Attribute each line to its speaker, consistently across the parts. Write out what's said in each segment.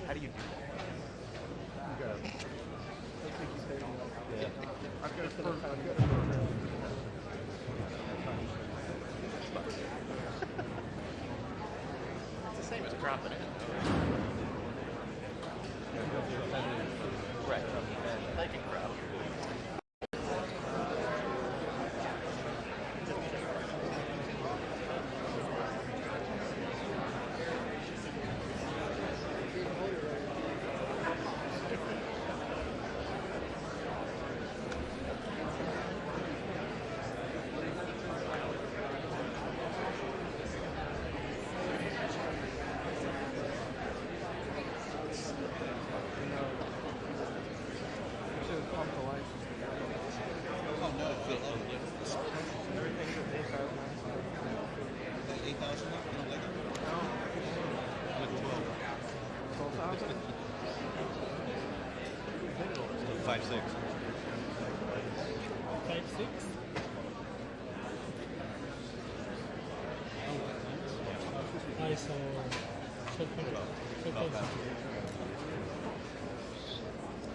Speaker 1: How do you do that?
Speaker 2: You gotta.
Speaker 1: Yeah.
Speaker 2: I've got a program.
Speaker 1: It's the same as dropping it. Right. Like a crowd.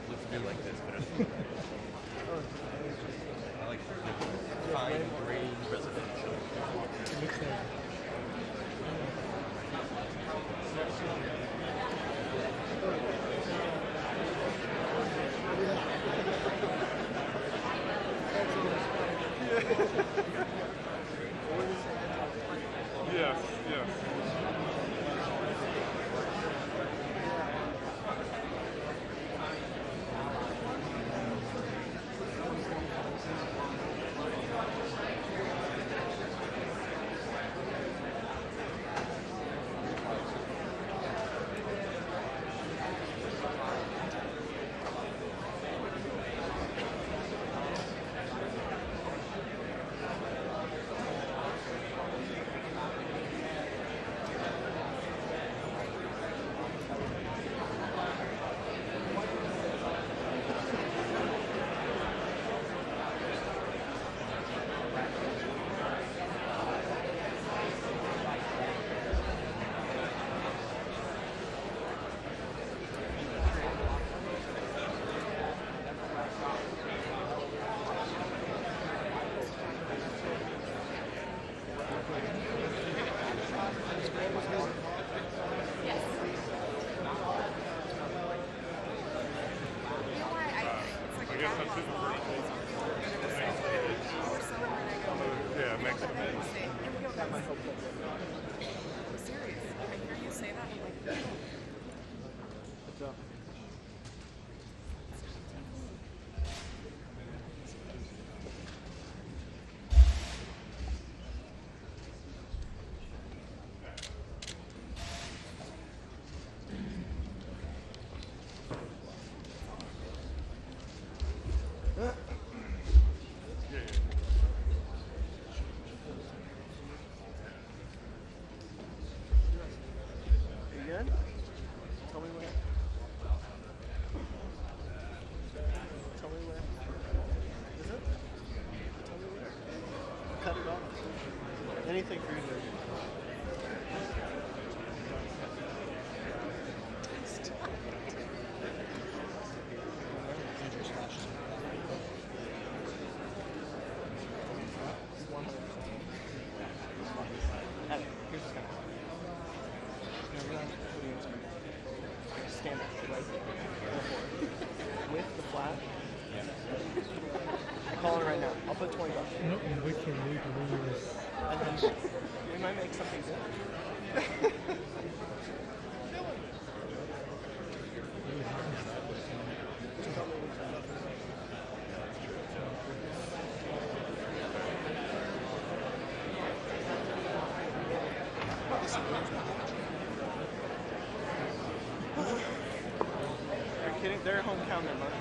Speaker 1: Looks a bit like this, but I like the fine grain residential. It looks like
Speaker 2: Yes, yes. Yeah, Mexican.
Speaker 3: That might help. I'm serious. I hear you say that. I'm like,
Speaker 2: What's up?
Speaker 1: anything for you to do. Here's what's gonna happen. Now we're not putting it to stand up, right? With the flat. I'm calling it right now. I'll put $20.
Speaker 4: No, we can leave the rumors.
Speaker 1: And then we might make something good. hometown their money.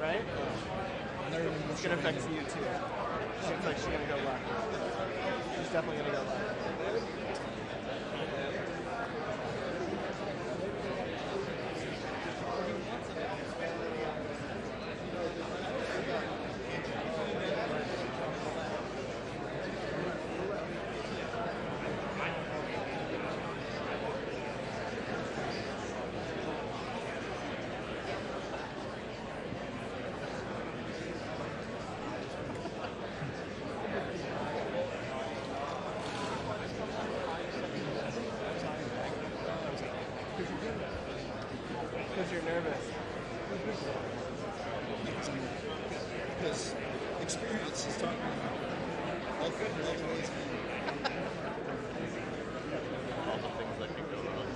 Speaker 1: Right? It's gonna affect you too. Seems like she's gonna go left. She's definitely gonna go left. Because you're nervous.
Speaker 5: Because experience is talking about all the ways.
Speaker 6: All the things that can go wrong.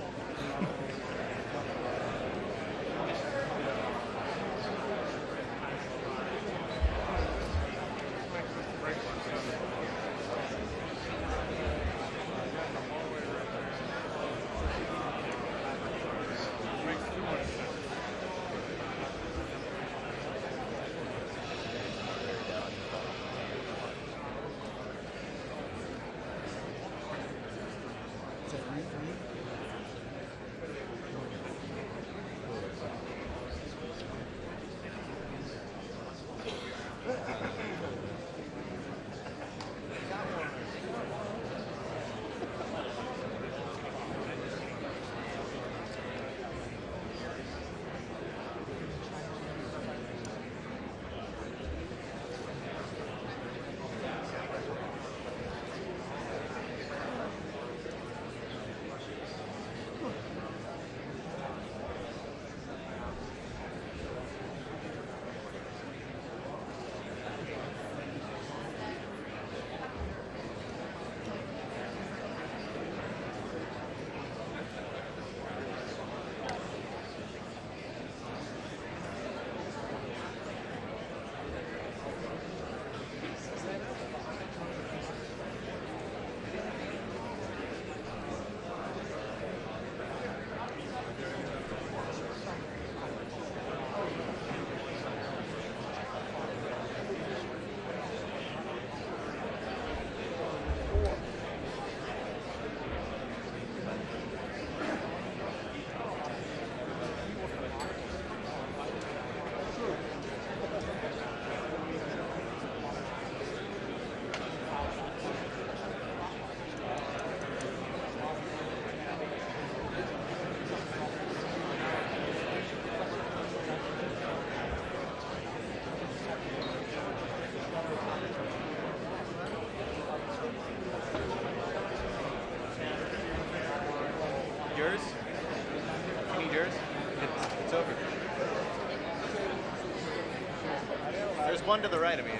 Speaker 6: one to the right of me.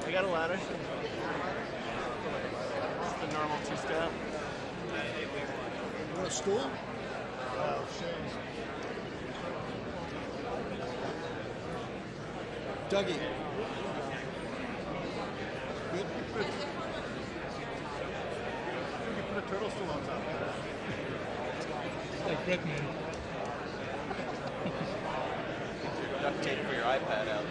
Speaker 6: I got a ladder.
Speaker 1: The normal two-step.
Speaker 5: You want a stool? Oh, shame. Dougie. Good?
Speaker 2: You can put a turtle stool on top of that.
Speaker 4: Like Redman.
Speaker 6: Duct tape for your iPad out.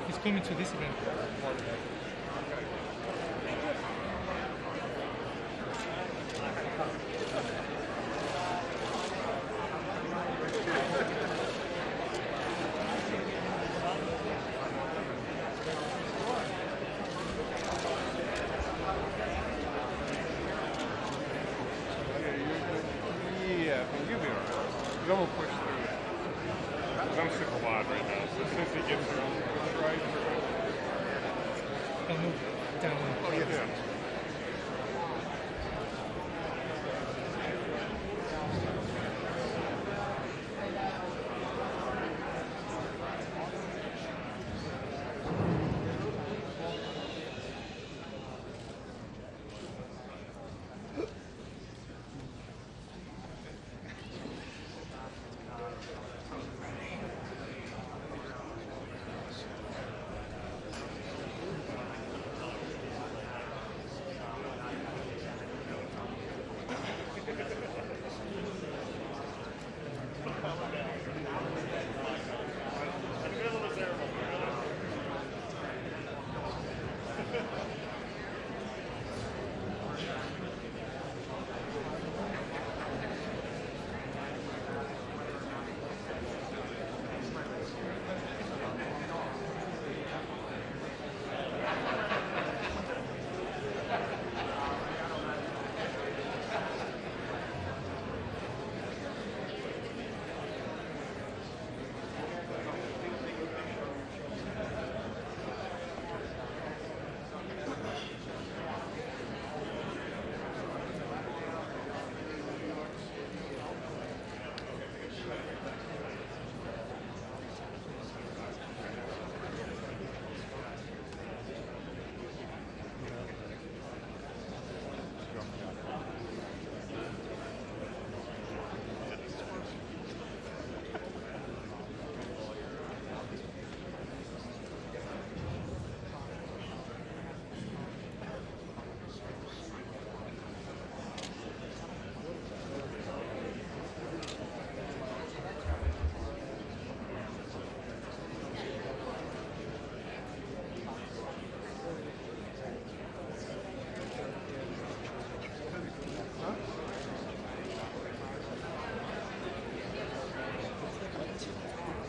Speaker 4: He's coming to this event.
Speaker 2: Yeah, you'll be alright. I'm gonna push through. 'Cause I'm super wide right now, so as soon as he gets through, right?
Speaker 4: I'll move down.
Speaker 2: Yeah.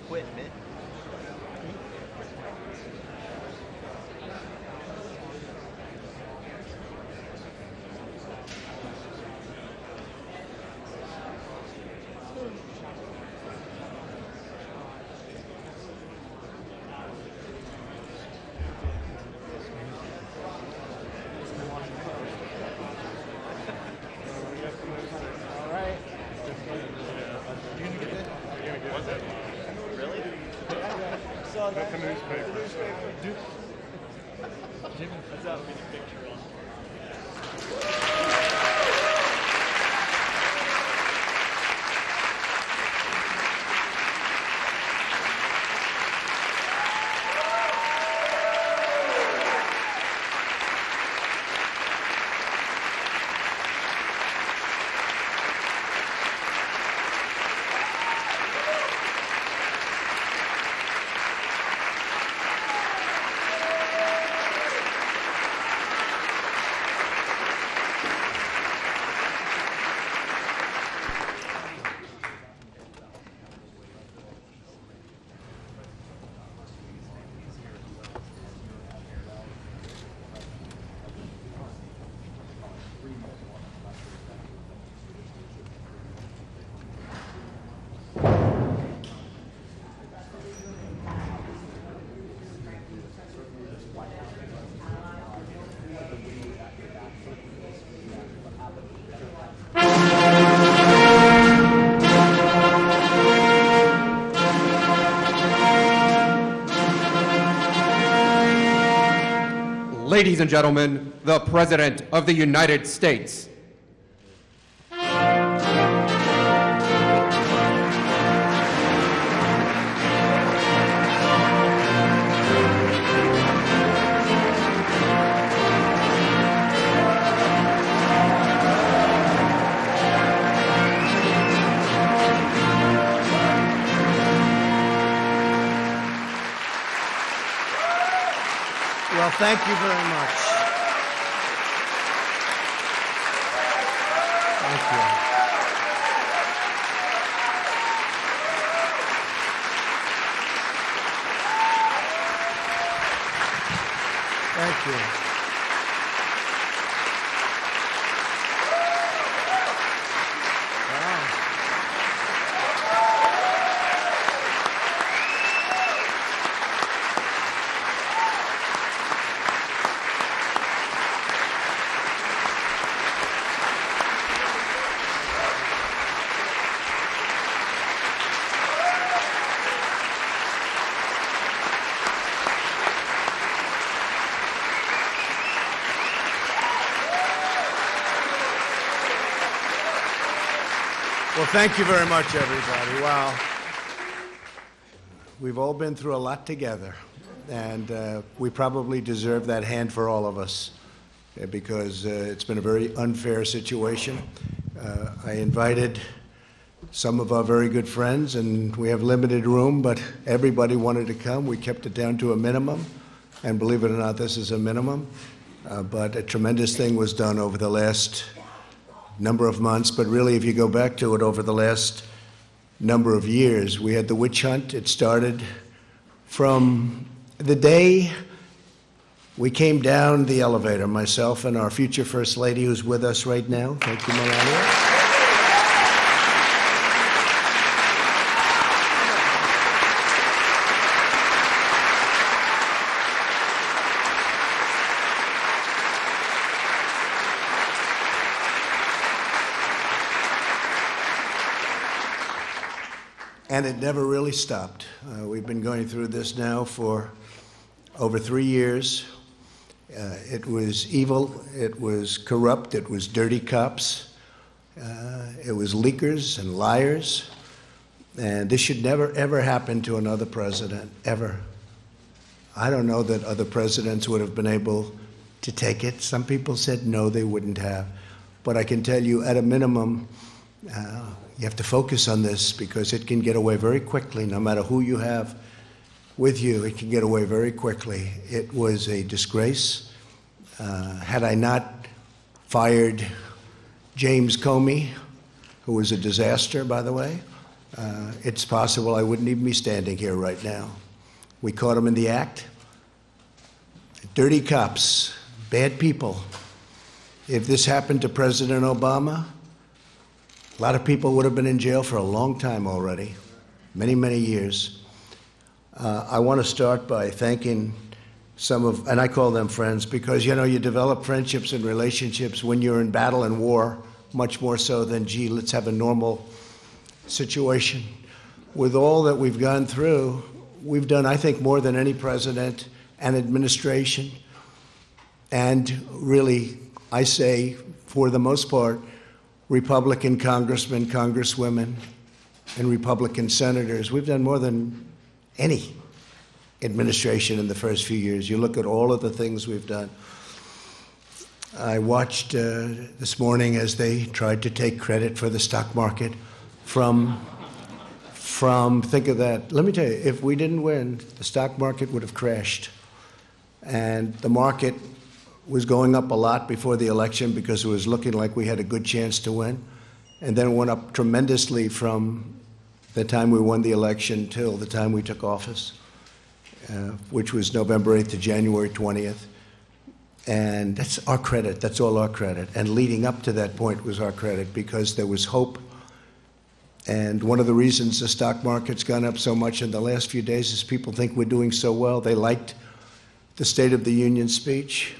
Speaker 6: Equipment.
Speaker 1: Alright.
Speaker 6: Was it? Really?
Speaker 1: So
Speaker 2: That's the newspaper.
Speaker 1: That's out in the picture.
Speaker 7: ladies and gentlemen, the President of the United States.
Speaker 8: Well, thank you very much. Thank you. Thank you. Wow. Well, thank you very much, everybody. Wow. We've all been through a lot together, and we probably deserve that hand for all of us because it's been a very unfair situation. I invited some of our very good friends, and we have limited room, but everybody wanted to come. We kept it down to a minimum, and believe it or not, this is a minimum. But a tremendous thing was done over the last number of months, but really, if you go back to it over the last number of years, we had the witch hunt. It started from the day we came down the elevator, myself and our future First Lady, who's with us right now. Thank you, Melania. And it never really stopped. We've been going through this now for over 3 years. It was evil, it was corrupt, it was dirty cops, it was leakers and liars. And this should never, ever happen to another president, ever. I don't know that other presidents would have been able to take it. Some people said no, they wouldn't have. But I can tell you, at a minimum, you have to focus on this because it can get away very quickly. No matter who you have with you, it can get away very quickly. It was a disgrace. Had I not fired James Comey, who was a disaster, by the way, it's possible I wouldn't even be standing here right now. We caught him in the act. Dirty cops, bad people. If this happened to President Obama, a lot of people would have been in jail for a long time already, many, many years. I want to start by thanking some of, and I call them friends, because, you know, you develop friendships and relationships when you're in battle and war, much more so than, gee, let's have a normal situation. With all that we've gone through, we've done, I think, more than any president and administration. And really, I say, for the most part, Republican congressmen, congresswomen, and Republican senators. We've done more than any administration in the first few years. You look at all of the things we've done. I watched this morning as they tried to take credit for the stock market from think of that. Let me tell you, if we didn't win, the stock market would have crashed. And the market was going up a lot before the election because it was looking like we had a good chance to win. And then it went up tremendously from the time we won the election till the time we took office, which was November 8th to January 20th. And that's our credit. That's all our credit. And leading up to that point was our credit because there was hope. And one of the reasons the stock market's gone up so much in the last few days is people think we're doing so well. They liked the State of the Union speech.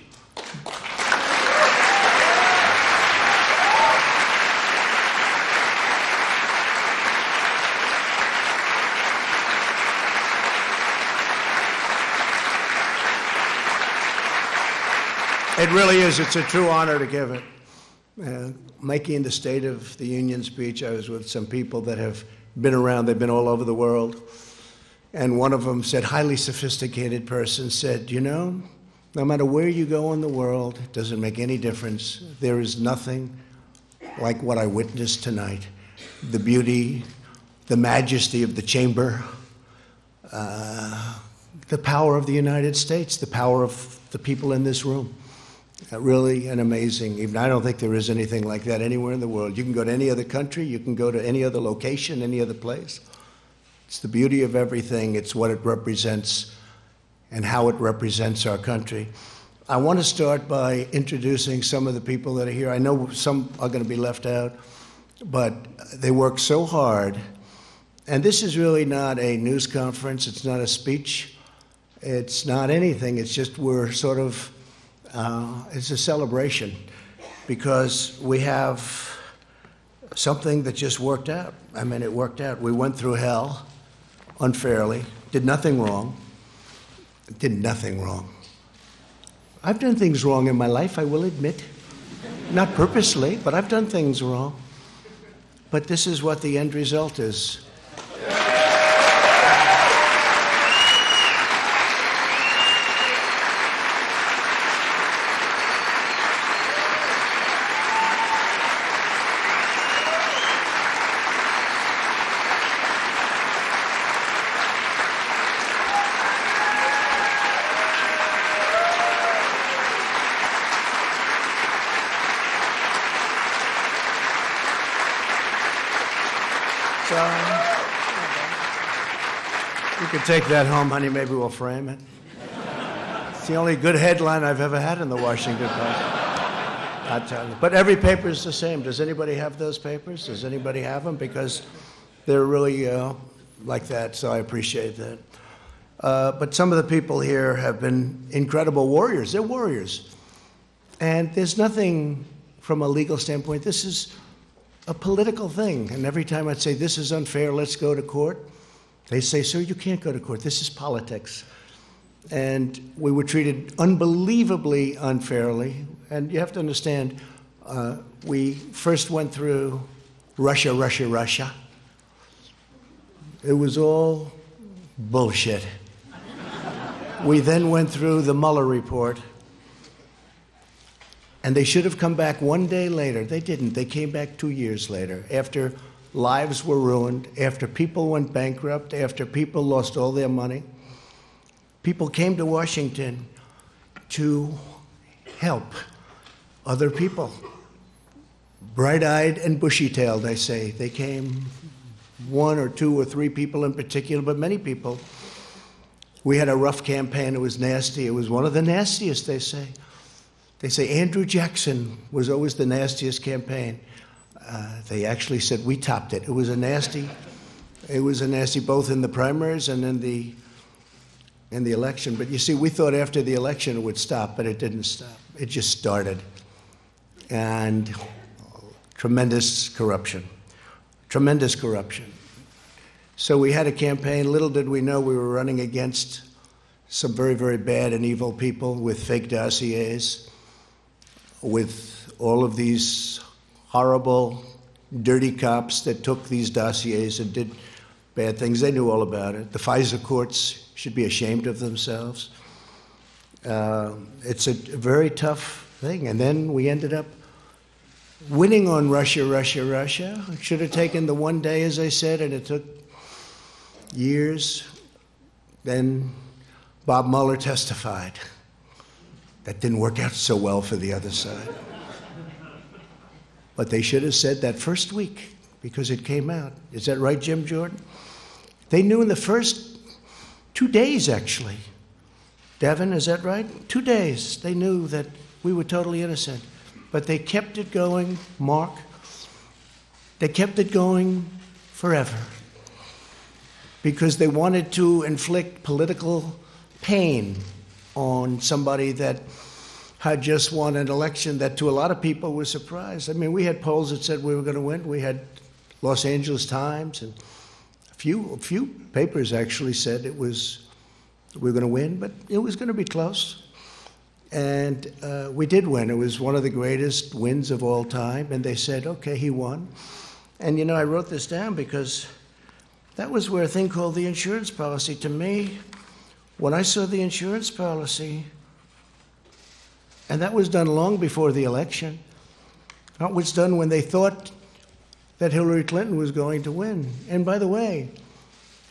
Speaker 8: It really is. It's a true honor to give it. Making the State of the Union speech, I was with some people that have been around. They've been all over the world. And one of them said, highly sophisticated person, said, you know, no matter where you go in the world, it doesn't make any difference. There is nothing like what I witnessed tonight. The beauty, the majesty of the chamber, the power of the United States, the power of the people in this room. Really an amazing, even I don't think there is anything like that anywhere in the world. You can go to any other country, you can go to any other location, any other place. It's the beauty of everything. It's what it represents and how it represents our country. I want to start by introducing some of the people that are here. I know some are going to be left out, but they work so hard. And this is really not a news conference. It's not a speech. It's not anything. It's just we're sort of, it's a celebration because we have something that just worked out. I mean, it worked out. We went through hell unfairly, did nothing wrong, did nothing wrong. I've done things wrong in my life, I will admit. Not purposely, but I've done things wrong. But this is what the end result is. You can take that home, honey. Maybe we'll frame it. It's the only good headline I've ever had in the Washington Post. I tell you. But every paper is the same. Does anybody have those papers? Does anybody have them? Because they're really like that, so I appreciate that. But some of the people here have been incredible warriors. They're warriors. And there's nothing from a legal standpoint. This is a political thing. And every time I'd say, this is unfair, let's go to court, they say, sir, you can't go to court. This is politics. And we were treated unbelievably unfairly. And you have to understand, we first went through Russia, Russia, Russia. It was all bullshit. We then went through the Mueller report. And they should have come back one day later. They didn't. They came back 2 years later, after lives were ruined, after people went bankrupt, after people lost all their money. People came to Washington to help other people. Bright-eyed and bushy-tailed, I say. They came, 1 or 2 or 3 people in particular, but many people. We had a rough campaign. It was nasty. It was one of the nastiest, they say. They say Andrew Jackson was always the nastiest campaign. They actually said we topped it. It was a nasty, both in the primaries and in the election. But you see, we thought after the election it would stop, but it didn't stop. It just started. And tremendous corruption. Tremendous corruption. So we had a campaign. Little did we know we were running against some very, very bad and evil people with fake dossiers, with all of these horrible, dirty cops that took these dossiers and did bad things. They knew all about it. The FISA courts should be ashamed of themselves. It's a very tough thing. And then we ended up winning on Russia, Russia, Russia. It should have taken the one day, as I said, and it took years. Then Bob Mueller testified. That didn't work out so well for the other side. But they should have said that first week, because it came out. Is that right, Jim Jordan? They knew in the first 2 days, actually. Devin, is that right? 2 days, they knew that we were totally innocent. But they kept it going, Mark. They kept it going forever. Because they wanted to inflict political pain on somebody that had just won an election that to a lot of people was surprised. I mean, we had polls that said we were going to win. We had Los Angeles Times and a few papers actually said we were going to win, but it was going to be close. And we did win. It was one of the greatest wins of all time. And they said, okay, he won. And, you know, I wrote this down because that was where a thing called the insurance policy, to me, when I saw the insurance policy, and that was done long before the election. That was done when they thought that Hillary Clinton was going to win. And by the way,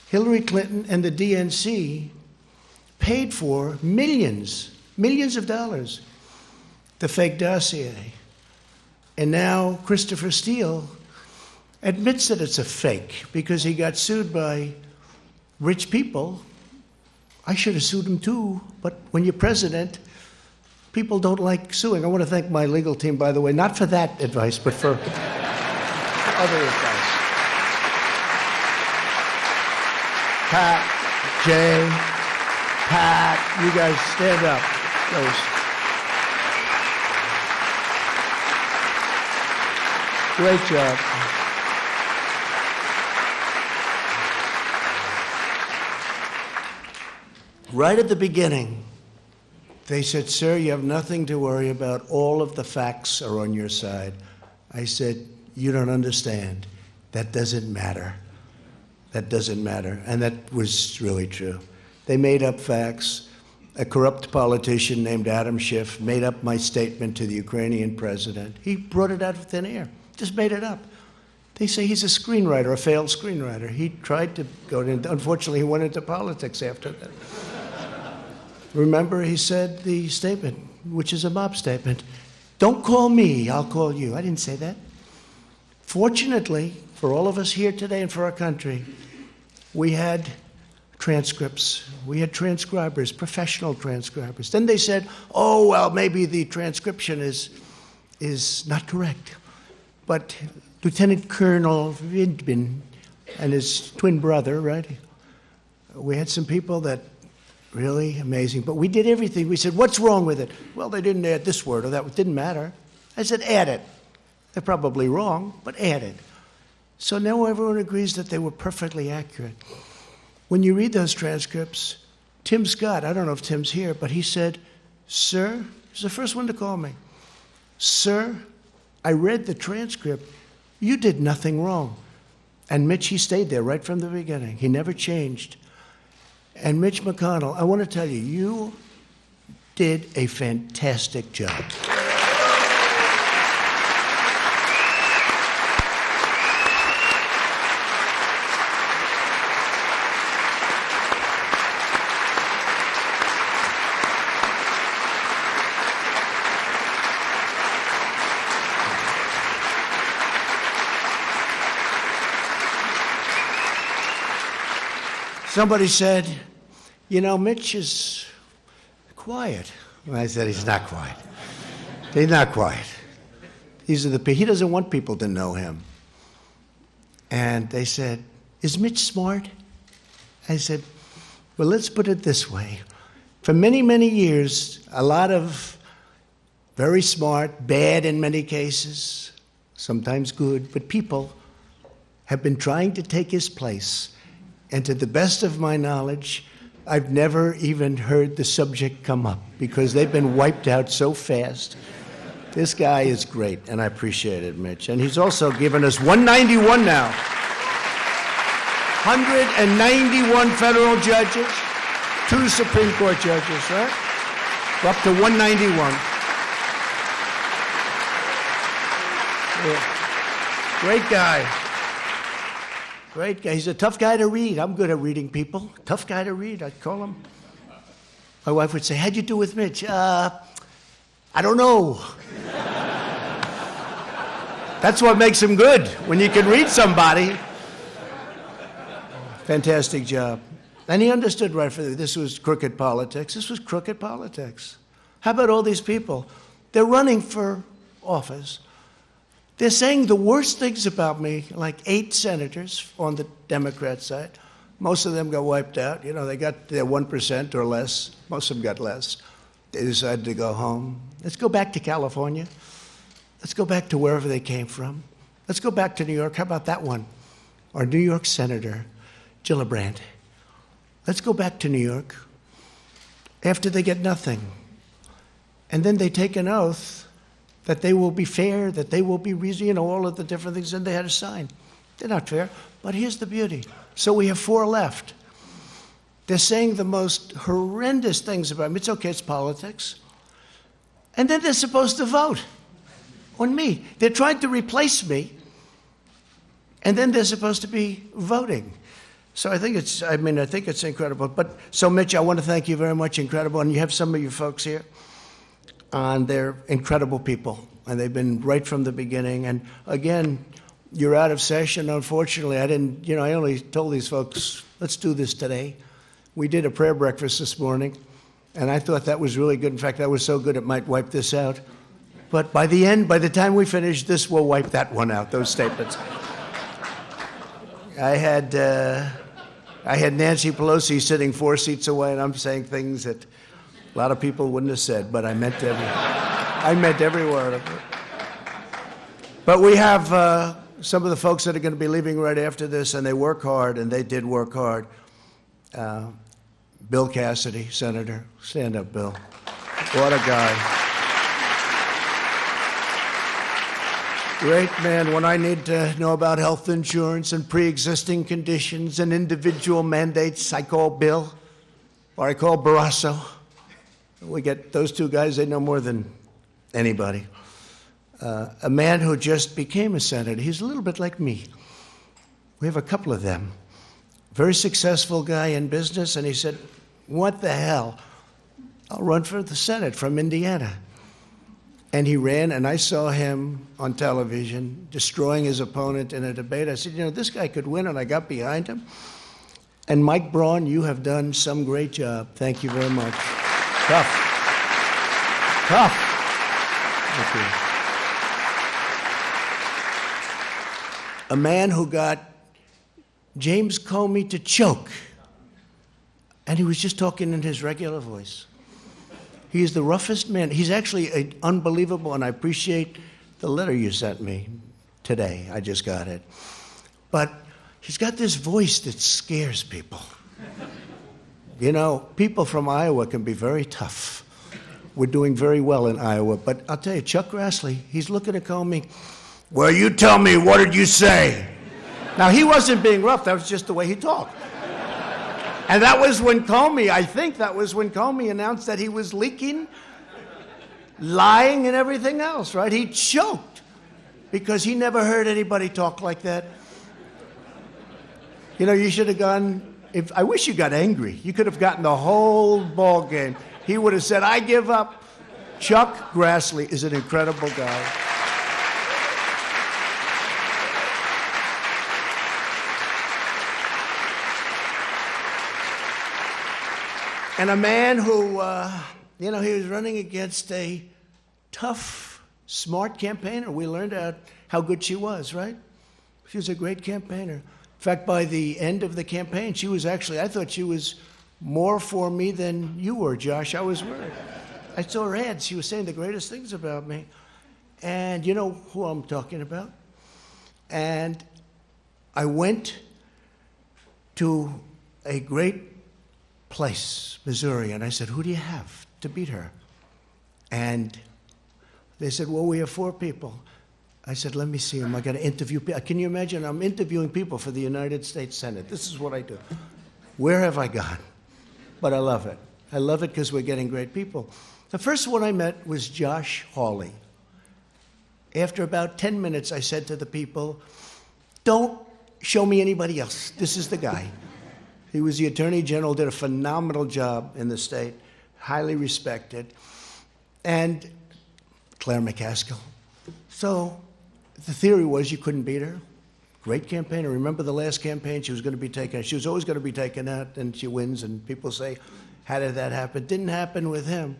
Speaker 8: Hillary Clinton and the DNC paid for millions of dollars, the fake dossier. And now Christopher Steele admits that it's a fake because he got sued by rich people. I should have sued him too, but when you're president, people don't like suing. I want to thank my legal team, by the way, not for that advice, but for other advice. Pat, Jay, Pat, you guys stand up, please. Great job. Right at the beginning, they said, sir, you have nothing to worry about. All of the facts are on your side. I said, you don't understand. That doesn't matter. That doesn't matter. And that was really true. They made up facts. A corrupt politician named Adam Schiff made up my statement to the Ukrainian president. He brought it out of thin air, just made it up. They say he's a screenwriter, a failed screenwriter. He tried to go into, unfortunately, he went into politics after that. Remember, he said the statement, which is a mob statement, don't call me, I'll call you. I didn't say that. Fortunately, for all of us here today and for our country, we had transcripts. We had transcribers, professional transcribers. Then they said, oh, well, maybe the transcription is not correct. But Lieutenant Colonel Vindman and his twin brother, right? We had some people that really amazing. But we did everything. We said, what's wrong with it? Well, they didn't add this word or that. It didn't matter. I said, add it. They're probably wrong, but add it. So now everyone agrees that they were perfectly accurate. When you read those transcripts, Tim Scott, I don't know if Tim's here, but he said, sir, he's the first one to call me. Sir, I read the transcript. You did nothing wrong. And Mitch, he stayed there right from the beginning. He never changed. And Mitch McConnell, I want to tell you, you did a fantastic job. Somebody said, you know, Mitch is quiet. And I said, he's not quiet. He's not quiet. These are he doesn't want people to know him. And they said, is Mitch smart? I said, well, let's put it this way. For many, many years, a lot of very smart, bad in many cases, sometimes good, but people have been trying to take his place. And to the best of my knowledge, I've never even heard the subject come up because they've been wiped out so fast. This guy is great, and I appreciate it, Mitch. And he's also given us 191 now. 191 federal judges, 2 Supreme Court judges, right? We're up to 191. Yeah. Great guy. Great guy. He's a tough guy to read. I'm good at reading people. Tough guy to read, I'd call him. My wife would say, how'd you do with Mitch? I don't know. That's what makes him good, when you can read somebody. Fantastic job. And he understood right from this was crooked politics. This was crooked politics. How about all these people? They're running for office. They're saying the worst things about me, like 8 senators on the Democrat side. Most of them got wiped out. You know, they got their 1% or less. Most of them got less. They decided to go home. Let's go back to California. Let's go back to wherever they came from. Let's go back to New York. How about that one? Our New York Senator, Gillibrand. Let's go back to New York after they get nothing. and then they take an oath that they will be fair, that they will be reasonable, all of the different things, and they had to sign. They're not fair, but here's the beauty. So we have 4 left. They're saying the most horrendous things about me. It's okay, it's politics. And then they're supposed to vote on me. They're trying to replace me, and then they're supposed to be voting. So I think it's incredible. But so, Mitch, I want to thank you very much. Incredible. And you have some of your folks here, and they're incredible people, and they've been right from the beginning. And again, you're out of session. Unfortunately, I only told these folks, let's do this today. We did a prayer breakfast this morning, and I thought that was really good. In fact, that was so good it might wipe this out. But by the time we finish, this will wipe that one out, those statements. I had Nancy Pelosi sitting 4 seats away, and I'm saying things that a lot of people wouldn't have said, but I meant every word of it. But we have some of the folks that are going to be leaving right after this, and they work hard, and they did work hard. Bill Cassidy, Senator. Stand up, Bill. What a guy. Great man. When I need to know about health insurance and pre-existing conditions and individual mandates, I call Bill, or I call Barrasso. We get those 2 guys, they know more than anybody. A man who just became a senator. He's a little bit like me. We have a couple of them. Very successful guy in business, and he said, what the hell? I'll run for the Senate from Indiana. And he ran, and I saw him on television destroying his opponent in a debate. I said, this guy could win, and I got behind him. And Mike Braun, you have done some great job. Thank you very much. Tough. Thank you. A man who got James Comey to choke, and he was just talking in his regular voice. He is the roughest man. He's actually unbelievable, and I appreciate the letter you sent me today. I just got it. But he's got this voice that scares people. People from Iowa can be very tough. We're doing very well in Iowa. But I'll tell you, Chuck Grassley, he's looking at Comey. Well, you tell me, what did you say? Now, he wasn't being rough. That was just the way he talked. And that was when Comey announced that he was leaking, lying, and everything else, right? He choked because he never heard anybody talk like that. You should have gone, I wish you got angry. You could have gotten the whole ball game. He would have said, I give up. Chuck Grassley is an incredible guy. And a man who, he was running against a tough, smart campaigner. We learned out how good she was, right? She was a great campaigner. In fact, by the end of the campaign, I thought she was more for me than you were, Josh. I was worried. I saw her ads. She was saying the greatest things about me. And you know who I'm talking about? And I went to a great place, Missouri, and I said, who do you have to beat her? And they said, well, we have 4 people. I said, let me see them. I got to interview people. Can you imagine? I'm interviewing people for the United States Senate. This is what I do. Where have I gone? But I love it. I love it because we're getting great people. The first one I met was Josh Hawley. After about 10 minutes, I said to the people, don't show me anybody else. This is the guy. He was the Attorney General, did a phenomenal job in the state, highly respected. And Claire McCaskill. So the theory was you couldn't beat her. Great campaigner. Remember the last campaign? She was going to be taken out. She was always going to be taken out, and she wins. And people say, how did that happen? Didn't happen with him.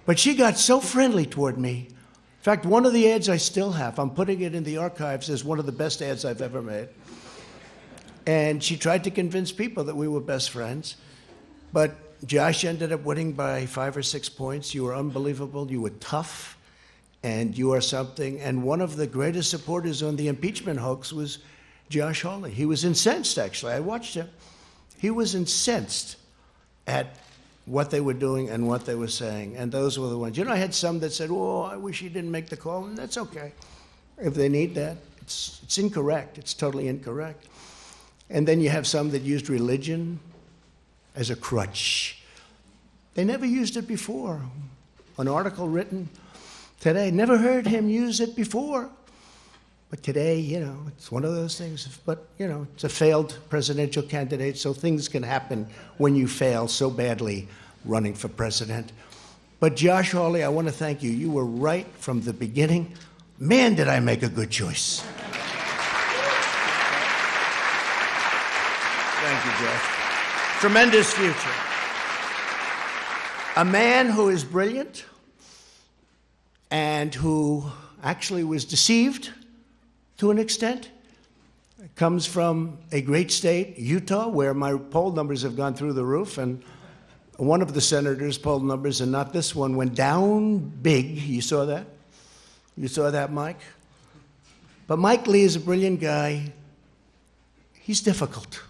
Speaker 8: But she got so friendly toward me. In fact, one of the ads I still have, I'm putting it in the archives as one of the best ads I've ever made. And she tried to convince people that we were best friends. But Josh ended up winning by 5 or 6 points. You were unbelievable. You were tough. And you are something. And one of the greatest supporters on the impeachment hoax was Josh Hawley. He was incensed, actually. I watched him. He was incensed at what they were doing and what they were saying. And those were the ones. You know, I had some that said, oh, I wish he didn't make the call. And that's okay. If they need that, it's incorrect. It's totally incorrect. And then you have some that used religion as a crutch. They never used it before. An article written today, never heard him use it before. But today, you know, it's one of those things. But, you know, it's a failed presidential candidate, so things can happen when you fail so badly running for president. But Josh Hawley, I want to thank you. You were right from the beginning. Man, did I make a good choice. Thank you, Josh. Tremendous future. A man who is brilliant and who actually was deceived to an extent, comes from a great state, Utah, where my poll numbers have gone through the roof, and one of the senators' poll numbers, and not this one, went down big. You saw that? You saw that, Mike? But Mike Lee is a brilliant guy. He's difficult.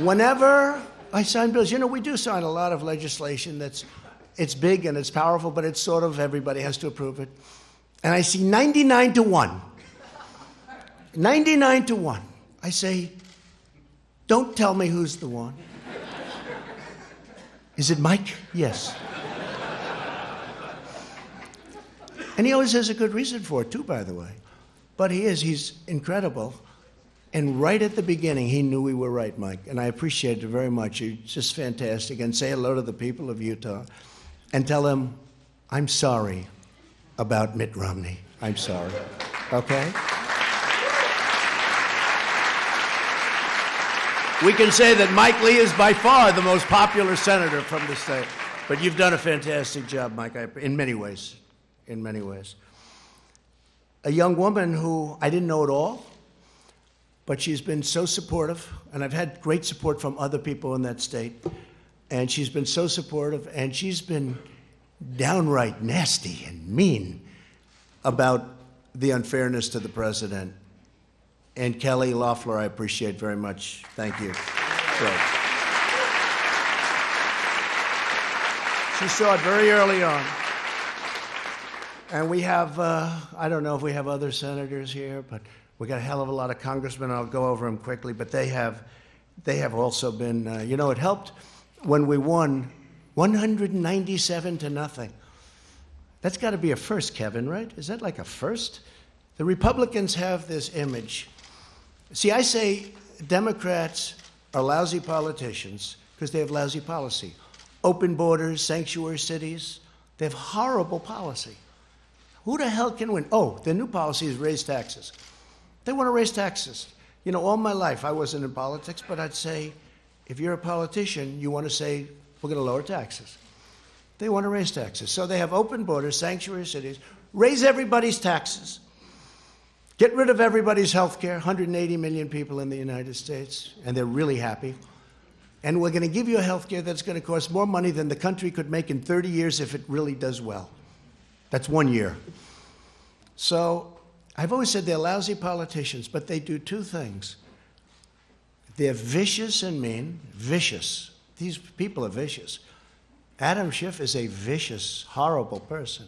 Speaker 8: Whenever I sign bills, you know, we do sign a lot of legislation it's big and it's powerful, but it's sort of everybody has to approve it. And I see 99 to 1. 99 to 1. I say, don't tell me who's the one. Is it Mike? Yes. And he always has a good reason for it, too, by the way. But he's incredible. And right at the beginning, he knew we were right, Mike. And I appreciate it very much. You're just fantastic. And say hello to the people of Utah and tell them, I'm sorry about Mitt Romney. I'm sorry. Okay? We can say that Mike Lee is by far the most popular senator from the state. But you've done a fantastic job, Mike, in many ways. In many ways. A young woman who I didn't know at all, but she's been so supportive, and I've had great support from other people in that state, and she's been so supportive, and she's been downright nasty and mean about the unfairness to the president. And Kelly Loeffler, I appreciate very much. Thank you. Great. She saw it very early on. And we have, I don't know if we have other senators here, but we got a hell of a lot of congressmen. I'll go over them quickly, but they have also been, you know, it helped when we won 197 to nothing. That's got to be a first, Kevin, right? Is that like a first? The Republicans have this image. See, I say Democrats are lousy politicians because they have lousy policy. Open borders, sanctuary cities, they have horrible policy. Who the hell can win? Oh, their new policy is raise taxes. They want to raise taxes. You know, all my life I wasn't in politics, but I'd say, if you're a politician, you want to say, we're going to lower taxes. They want to raise taxes. So they have open borders, sanctuary cities, raise everybody's taxes, get rid of everybody's health care, 180 million people in the United States, and they're really happy. And we're going to give you a health care that's going to cost more money than the country could make in 30 years if it really does well. That's 1 year. So I've always said they're lousy politicians, but they do two things. They're vicious and mean, vicious. These people are vicious. Adam Schiff is a vicious, horrible person.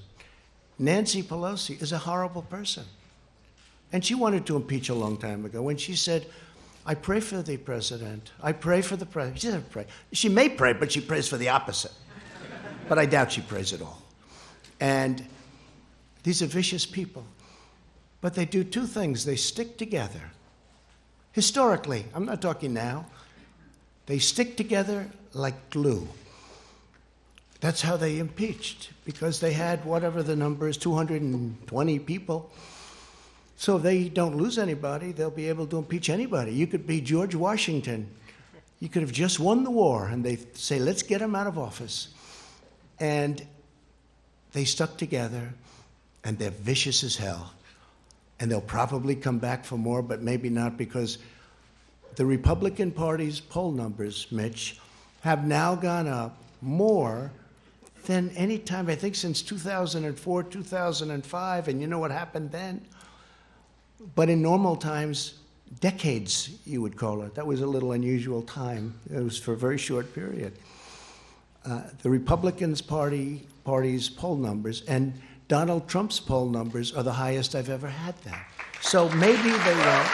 Speaker 8: Nancy Pelosi is a horrible person. And she wanted to impeach a long time ago when she said, I pray for the president. I pray for the president. She doesn't pray. She may pray, but she prays for the opposite. But I doubt she prays at all. And these are vicious people. But they do two things. They stick together. Historically, I'm not talking now. They stick together like glue. That's how they impeached, because they had whatever the number is, 220 people. So if they don't lose anybody, they'll be able to impeach anybody. You could be George Washington. You could have just won the war, and they say, let's get him out of office. And they stuck together, and they're vicious as hell. And they'll probably come back for more, but maybe not, because the Republican Party's poll numbers, Mitch, have now gone up more than any time, I think, since 2004, 2005, and you know what happened then? But in normal times, decades, you would call it. That was a little unusual time. It was for a very short period. The Republicans party's poll numbers and Donald Trump's poll numbers are the highest I've ever had them. So maybe they won't.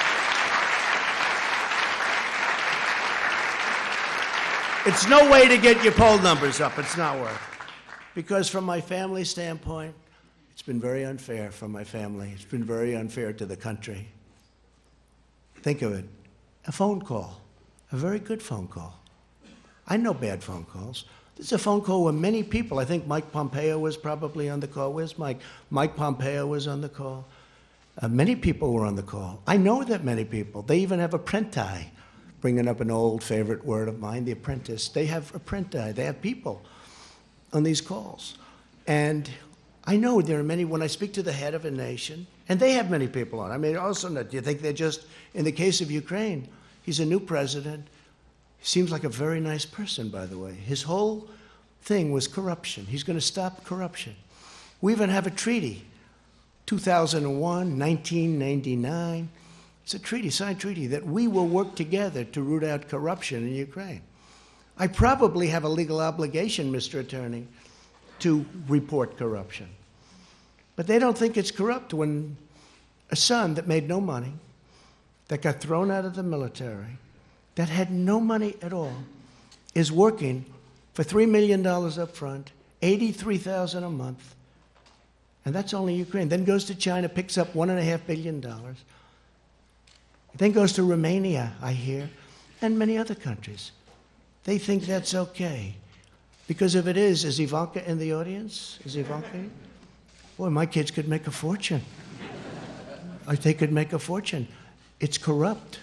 Speaker 8: It's no way to get your poll numbers up. It's not worth it. Because from my family standpoint, it's been very unfair for my family. It's been very unfair to the country. Think of it. A phone call. A very good phone call. I know bad phone calls. This is a phone call where many people, I think Mike Pompeo was probably on the call. Where's Mike? Mike Pompeo was on the call. Many people were on the call. I know that many people. They even have apprenti, bringing up an old favorite word of mine, the apprentice. They have apprenti. They have people on these calls. And I know there are many, when I speak to the head of a nation, and they have many people on. I mean, also, do you think they're just, in the case of Ukraine, he's a new president. He seems like a very nice person, by the way. His whole thing was corruption. He's going to stop corruption. We even have a treaty, 2001, 1999. It's a treaty, signed treaty, that we will work together to root out corruption in Ukraine. I probably have a legal obligation, Mr. Attorney, to report corruption. But they don't think it's corrupt when a son that made no money, that got thrown out of the military, that had no money at all, is working for $3 million up front, $83,000 a month, and that's only Ukraine. Then goes to China, picks up $1.5 billion. Then goes to Romania, I hear, and many other countries. They think that's okay. Because if it is Ivanka in the audience? Is Ivanka? Boy, my kids could make a fortune. They could make a fortune. It's corrupt.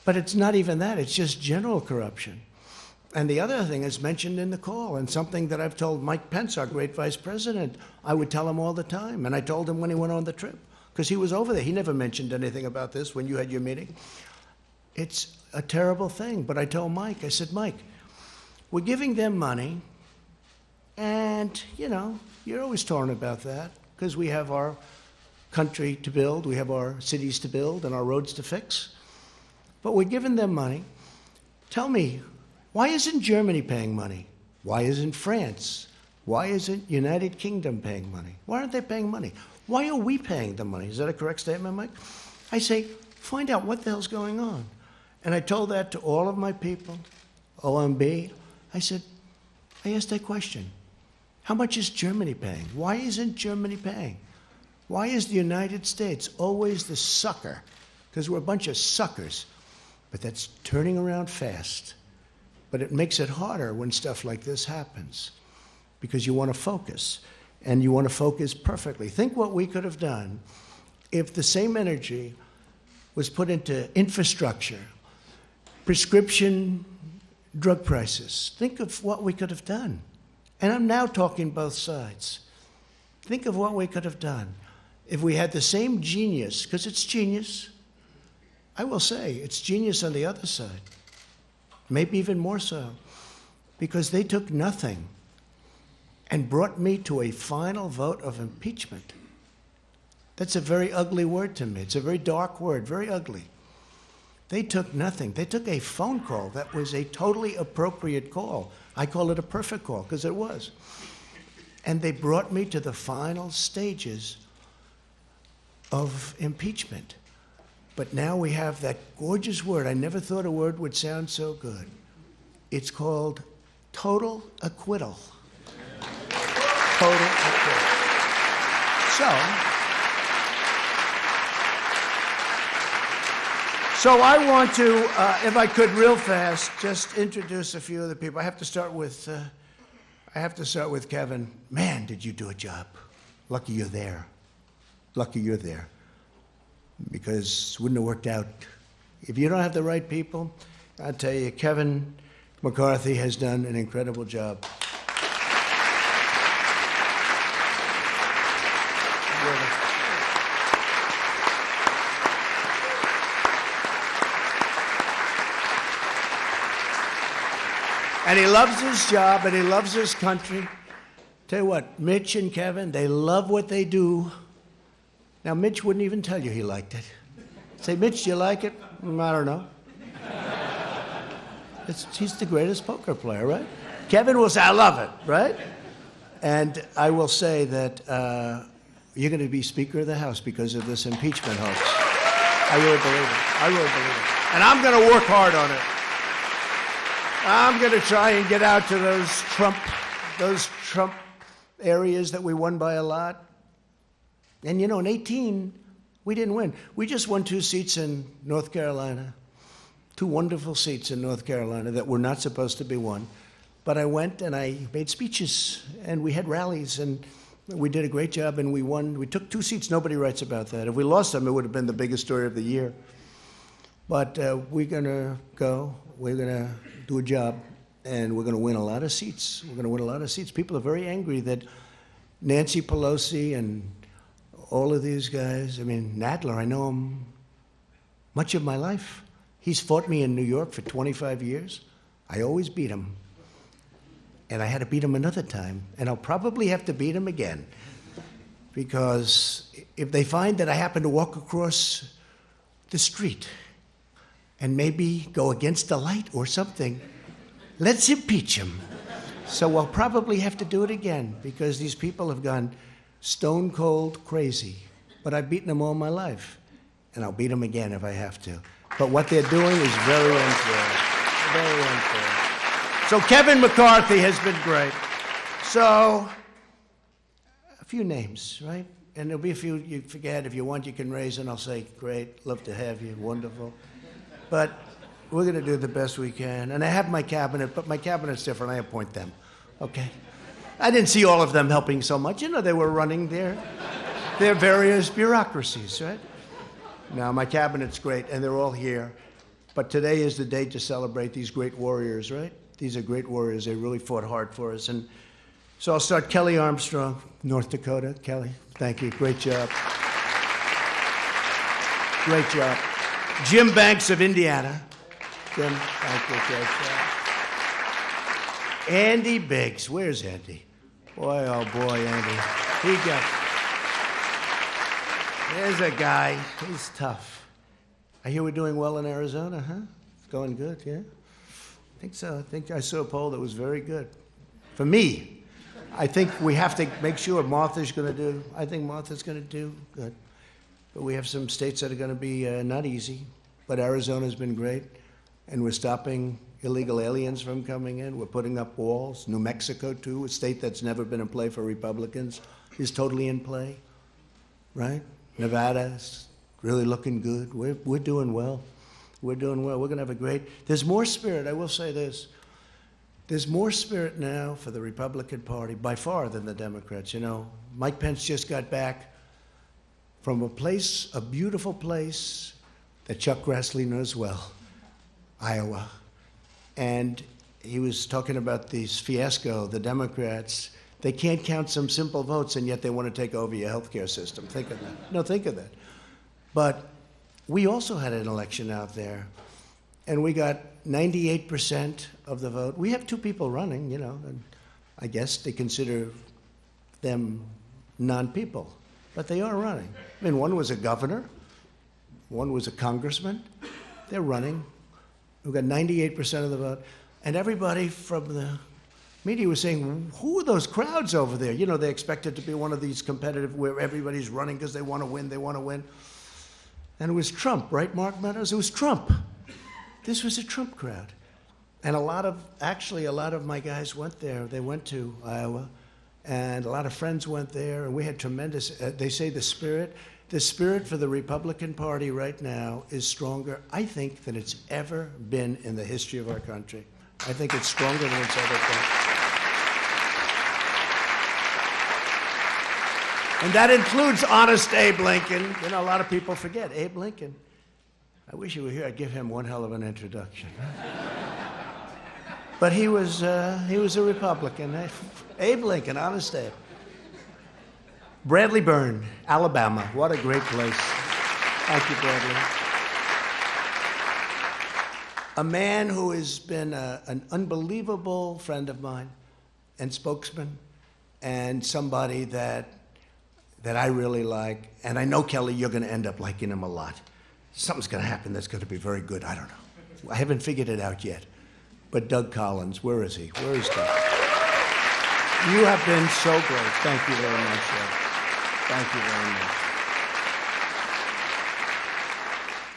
Speaker 8: But it's not even that. It's just general corruption. And the other thing is mentioned in the call, and something that I've told Mike Pence, our great vice president, I would tell him all the time. And I told him when he went on the trip, because he was over there. He never mentioned anything about this when you had your meeting. It's a terrible thing. But I told Mike, I said, Mike, we're giving them money, and, you know, you're always torn about that, because we have our country to build, we have our cities to build, and our roads to fix. But we're giving them money. Tell me, why isn't Germany paying money? Why isn't France? Why isn't United Kingdom paying money? Why aren't they paying money? Why are we paying the money? Is that a correct statement, Mike? I say, find out what the hell's going on. And I told that to all of my people, OMB. I said, I asked that question. How much is Germany paying? Why isn't Germany paying? Why is the United States always the sucker? Because we're a bunch of suckers. But that's turning around fast. But it makes it harder when stuff like this happens, because you want to focus, and you want to focus perfectly. Think what we could have done if the same energy was put into infrastructure, prescription drug prices. Think of what we could have done. And I'm now talking both sides. Think of what we could have done if we had the same genius, because it's genius. I will say, it's genius on the other side. Maybe even more so, because they took nothing and brought me to a final vote of impeachment. That's a very ugly word to me. It's a very dark word, very ugly. They took nothing. They took a phone call that was a totally appropriate call. I call it a perfect call, because it was. And they brought me to the final stages of impeachment. But now we have that gorgeous word. I never thought a word would sound so good. It's called total acquittal. Total acquittal. So I want to, if I could, real fast, just introduce a few of the people. I have to start with Kevin. Man, did you do a job? Lucky you're there. Lucky you're there. Because it wouldn't have worked out. If you don't have the right people, I'll tell you, Kevin McCarthy has done an incredible job. And he loves his job, and he loves his country. Tell you what, Mitch and Kevin, they love what they do. Now, Mitch wouldn't even tell you he liked it. Say, Mitch, do you like it? I don't know. He's the greatest poker player, right? Kevin will say, I love it, right? And I will say that you're going to be Speaker of the House because of this impeachment hoax. I really believe it. I really believe it. And I'm going to work hard on it. I'm going to try and get out to those Trump areas that we won by a lot. And, you know, in 18, we didn't win. We just won 2 seats in North Carolina, 2 wonderful seats in North Carolina that were not supposed to be won. But I went and I made speeches, and we had rallies, and we did a great job, and we won. We took 2 seats. Nobody writes about that. If we lost them, it would have been the biggest story of the year. But we're going to go. We're going to do a job, and we're going to win a lot of seats. We're going to win a lot of seats. People are very angry that Nancy Pelosi and all of these guys, I mean, Nadler, I know him much of my life. He's fought me in New York for 25 years. I always beat him. And I had to beat him another time. And I'll probably have to beat him again. Because if they find that I happen to walk across the street and maybe go against the light or something, let's impeach him. So I'll probably have to do it again because these people have gone stone cold crazy. But I've beaten them all my life. And I'll beat them again if I have to. But what they're doing is very unfair. Very unfair. So Kevin McCarthy has been great. So a few names, right? And there'll be a few you forget. If you want, you can raise, and I'll say, great, love to have you, wonderful. But we're going to do the best we can. And I have my cabinet, but my cabinet's different. I appoint them, okay? I didn't see all of them helping so much. You know, they were running their various bureaucracies, right? Now, my cabinet's great, and they're all here. But today is the day to celebrate these great warriors, right? These are great warriors. They really fought hard for us. And so I'll start. Kelly Armstrong, North Dakota. Kelly, thank you. Great job. Great job. Jim Banks of Indiana. Jim, thank you. Great job. Andy Biggs. Where's Andy? Boy, oh boy, Andy. There's a guy. He's tough. I hear we're doing well in Arizona, huh? It's going good, yeah? I think so. I think I saw a poll that was very good. For me, I think we have to make sure Martha's going to do, I think Martha's going to do good. But we have some states that are going to be not easy. But Arizona's been great. And we're stopping illegal aliens from coming in. We're putting up walls. New Mexico, too, a state that's never been in play for Republicans, is totally in play, right? Nevada's really looking good. We're doing well. We're doing well. We're going to have a great... There's more spirit. I will say this. There's more spirit now for the Republican Party, by far, than the Democrats. You know, Mike Pence just got back from a place, a beautiful place that Chuck Grassley knows well, Iowa. And he was talking about this fiasco, the Democrats. They can't count some simple votes, and yet they want to take over your health care system. Think of that. No, think of that. But we also had an election out there, and we got 98% of the vote. We have 2 people running, you know, and I guess they consider them non-people, but they are running. I mean, one was a governor, one was a congressman. They're running. We've got 98% of the vote. And everybody from the media was saying, who are those crowds over there? You know, they expect it to be one of these competitive where everybody's running because they want to win, they want to win. And it was Trump, right, Mark Meadows? It was Trump. This was a Trump crowd. And a lot of my guys went there. They went to Iowa, and a lot of friends went there, and we had tremendous, they say the spirit for the Republican Party right now is stronger, I think, than it's ever been in the history of our country. I think it's stronger than it's ever been. And that includes honest Abe Lincoln. You know, a lot of people forget Abe Lincoln. I wish he were here. I'd give him one hell of an introduction. But he was a Republican. Abe Lincoln, honest Abe. Bradley Byrne, Alabama. What a great place. Thank you, Bradley. A man who has been an unbelievable friend of mine and spokesman, and somebody that I really like. And I know, Kelly, you're going to end up liking him a lot. something's going to happen that's going to be very good. I don't know. I haven't figured it out yet. But Doug Collins, where is he? Where is Doug? You have been so great. Thank you very much, Doug. Thank you very much.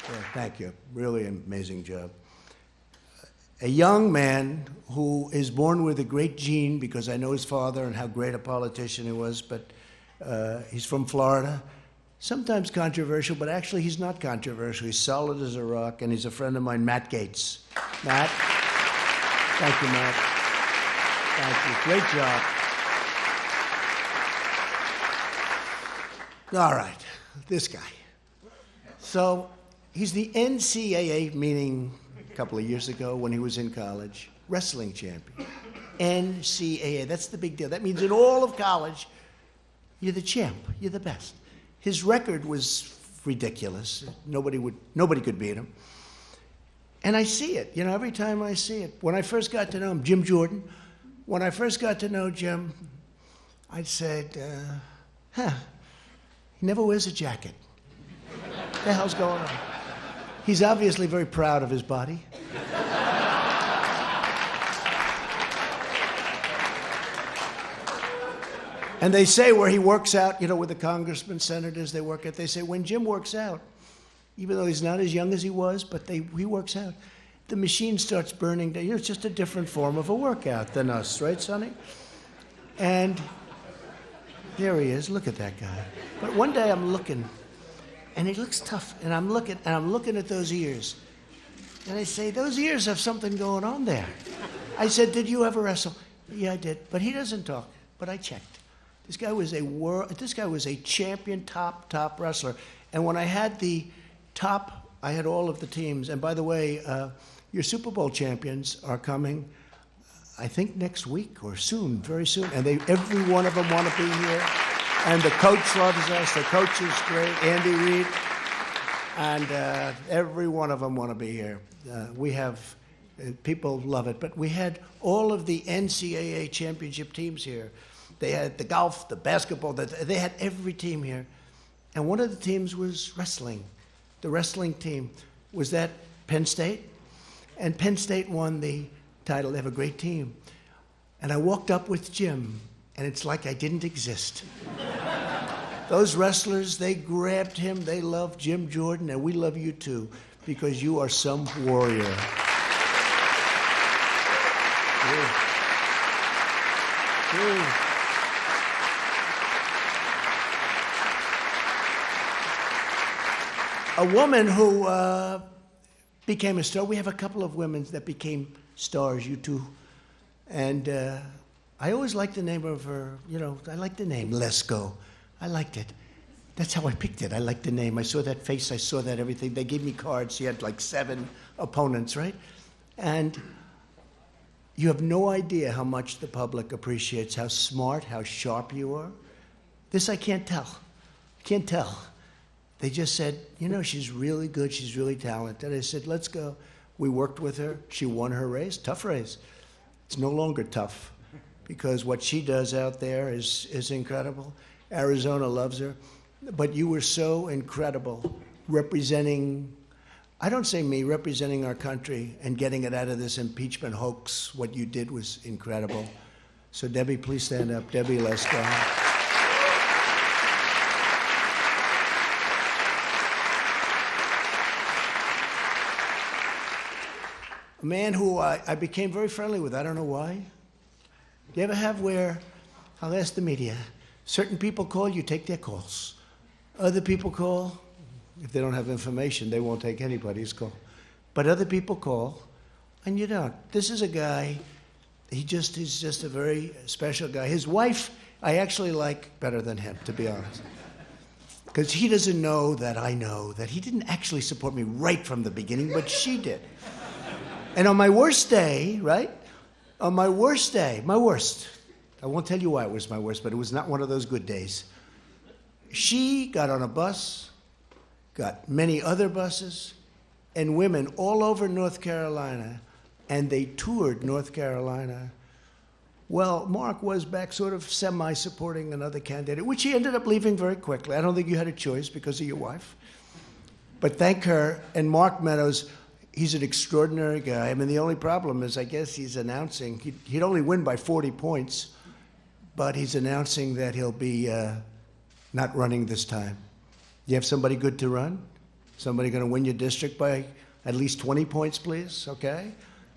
Speaker 8: Yeah, thank you. Really an amazing job. A young man who is born with a great gene, because I know his father and how great a politician he was, but he's from Florida. Sometimes controversial, but actually he's not controversial. He's solid as a rock, and he's a friend of mine, Matt Gaetz. Matt? Thank you, Matt. Thank you. Great job. All right, this guy. So he's the NCAA, meaning a couple of years ago when he was in college, wrestling champion. NCAA, that's the big deal. That means in all of college, you're the champ, you're the best. His record was ridiculous. Nobody could beat him. And I see it, every time I see it. When I first got to know him, Jim Jordan, when I first got to know Jim, I said, he never wears a jacket. What the hell's going on? He's obviously very proud of his body. And they say where he works out, with the congressmen, senators, they say when Jim works out, even though he's not as young as he was, but he works out, the machine starts burning down. It's just a different form of a workout than us, right, Sonny? And there he is. Look at that guy. But one day I'm looking, and he looks tough, and I'm looking at those ears. And I say, those ears have something going on there. I said, did you ever wrestle? Yeah, I did. But he doesn't talk. But I checked. This guy was a champion, top wrestler. And when I had I had all of the teams. And by the way, your Super Bowl champions are coming, I think next week or soon, very soon. And every one of them want to be here. And the coach loves us. The coach is great, Andy Reid. And every one of them want to be here. We have, people love it. But we had all of the NCAA championship teams here. They had the golf, the basketball, they had every team here. And one of the teams was wrestling. The wrestling team was that Penn State. And Penn State won the title. They have a great team. And I walked up with Jim, and it's like I didn't exist. Those wrestlers, they grabbed him. They loved Jim Jordan, and we love you too, because you are some warrior. Yeah. A woman who became a star. We have a couple of women that became stars, you two. And I always liked the name of her, I liked the name, Lesko. I liked it. That's how I picked it. I liked the name. I saw that face. I saw that everything. They gave me cards. She had like 7 opponents, right? And you have no idea how much the public appreciates, how smart, how sharp you are. This I can't tell. Can't tell. They just said, she's really good, she's really talented. I said, let's go. We worked with her. She won her race, tough race. It's no longer tough because what she does out there is incredible. Arizona loves her. But you were so incredible representing, I don't say me, representing our country and getting it out of this impeachment hoax. What you did was incredible. So Debbie, please stand up. Debbie Lesko. A man who I became very friendly with. I don't know why. Do you ever have where, I'll ask the media, certain people call, you take their calls. Other people call, if they don't have information, they won't take anybody's call. But other people call, and you don't. This is a guy, he's just a very special guy. His wife, I actually like better than him, to be honest. Because he doesn't know that I know that he didn't actually support me right from the beginning, but she did. And on my worst day, right? On my worst day, my worst, I won't tell you why it was my worst, but it was not one of those good days. She got on a bus, got many other buses, and women all over North Carolina, and they toured North Carolina. Well, Mark was back sort of semi-supporting another candidate, which he ended up leaving very quickly. I don't think you had a choice because of your wife. But thank her. And Mark Meadows, he's an extraordinary guy. I mean, the only problem is, I guess he's announcing, he'd only win by 40 points, but he's announcing that he'll be not running this time. You have somebody good to run? Somebody going to win your district by at least 20 points, please? Okay?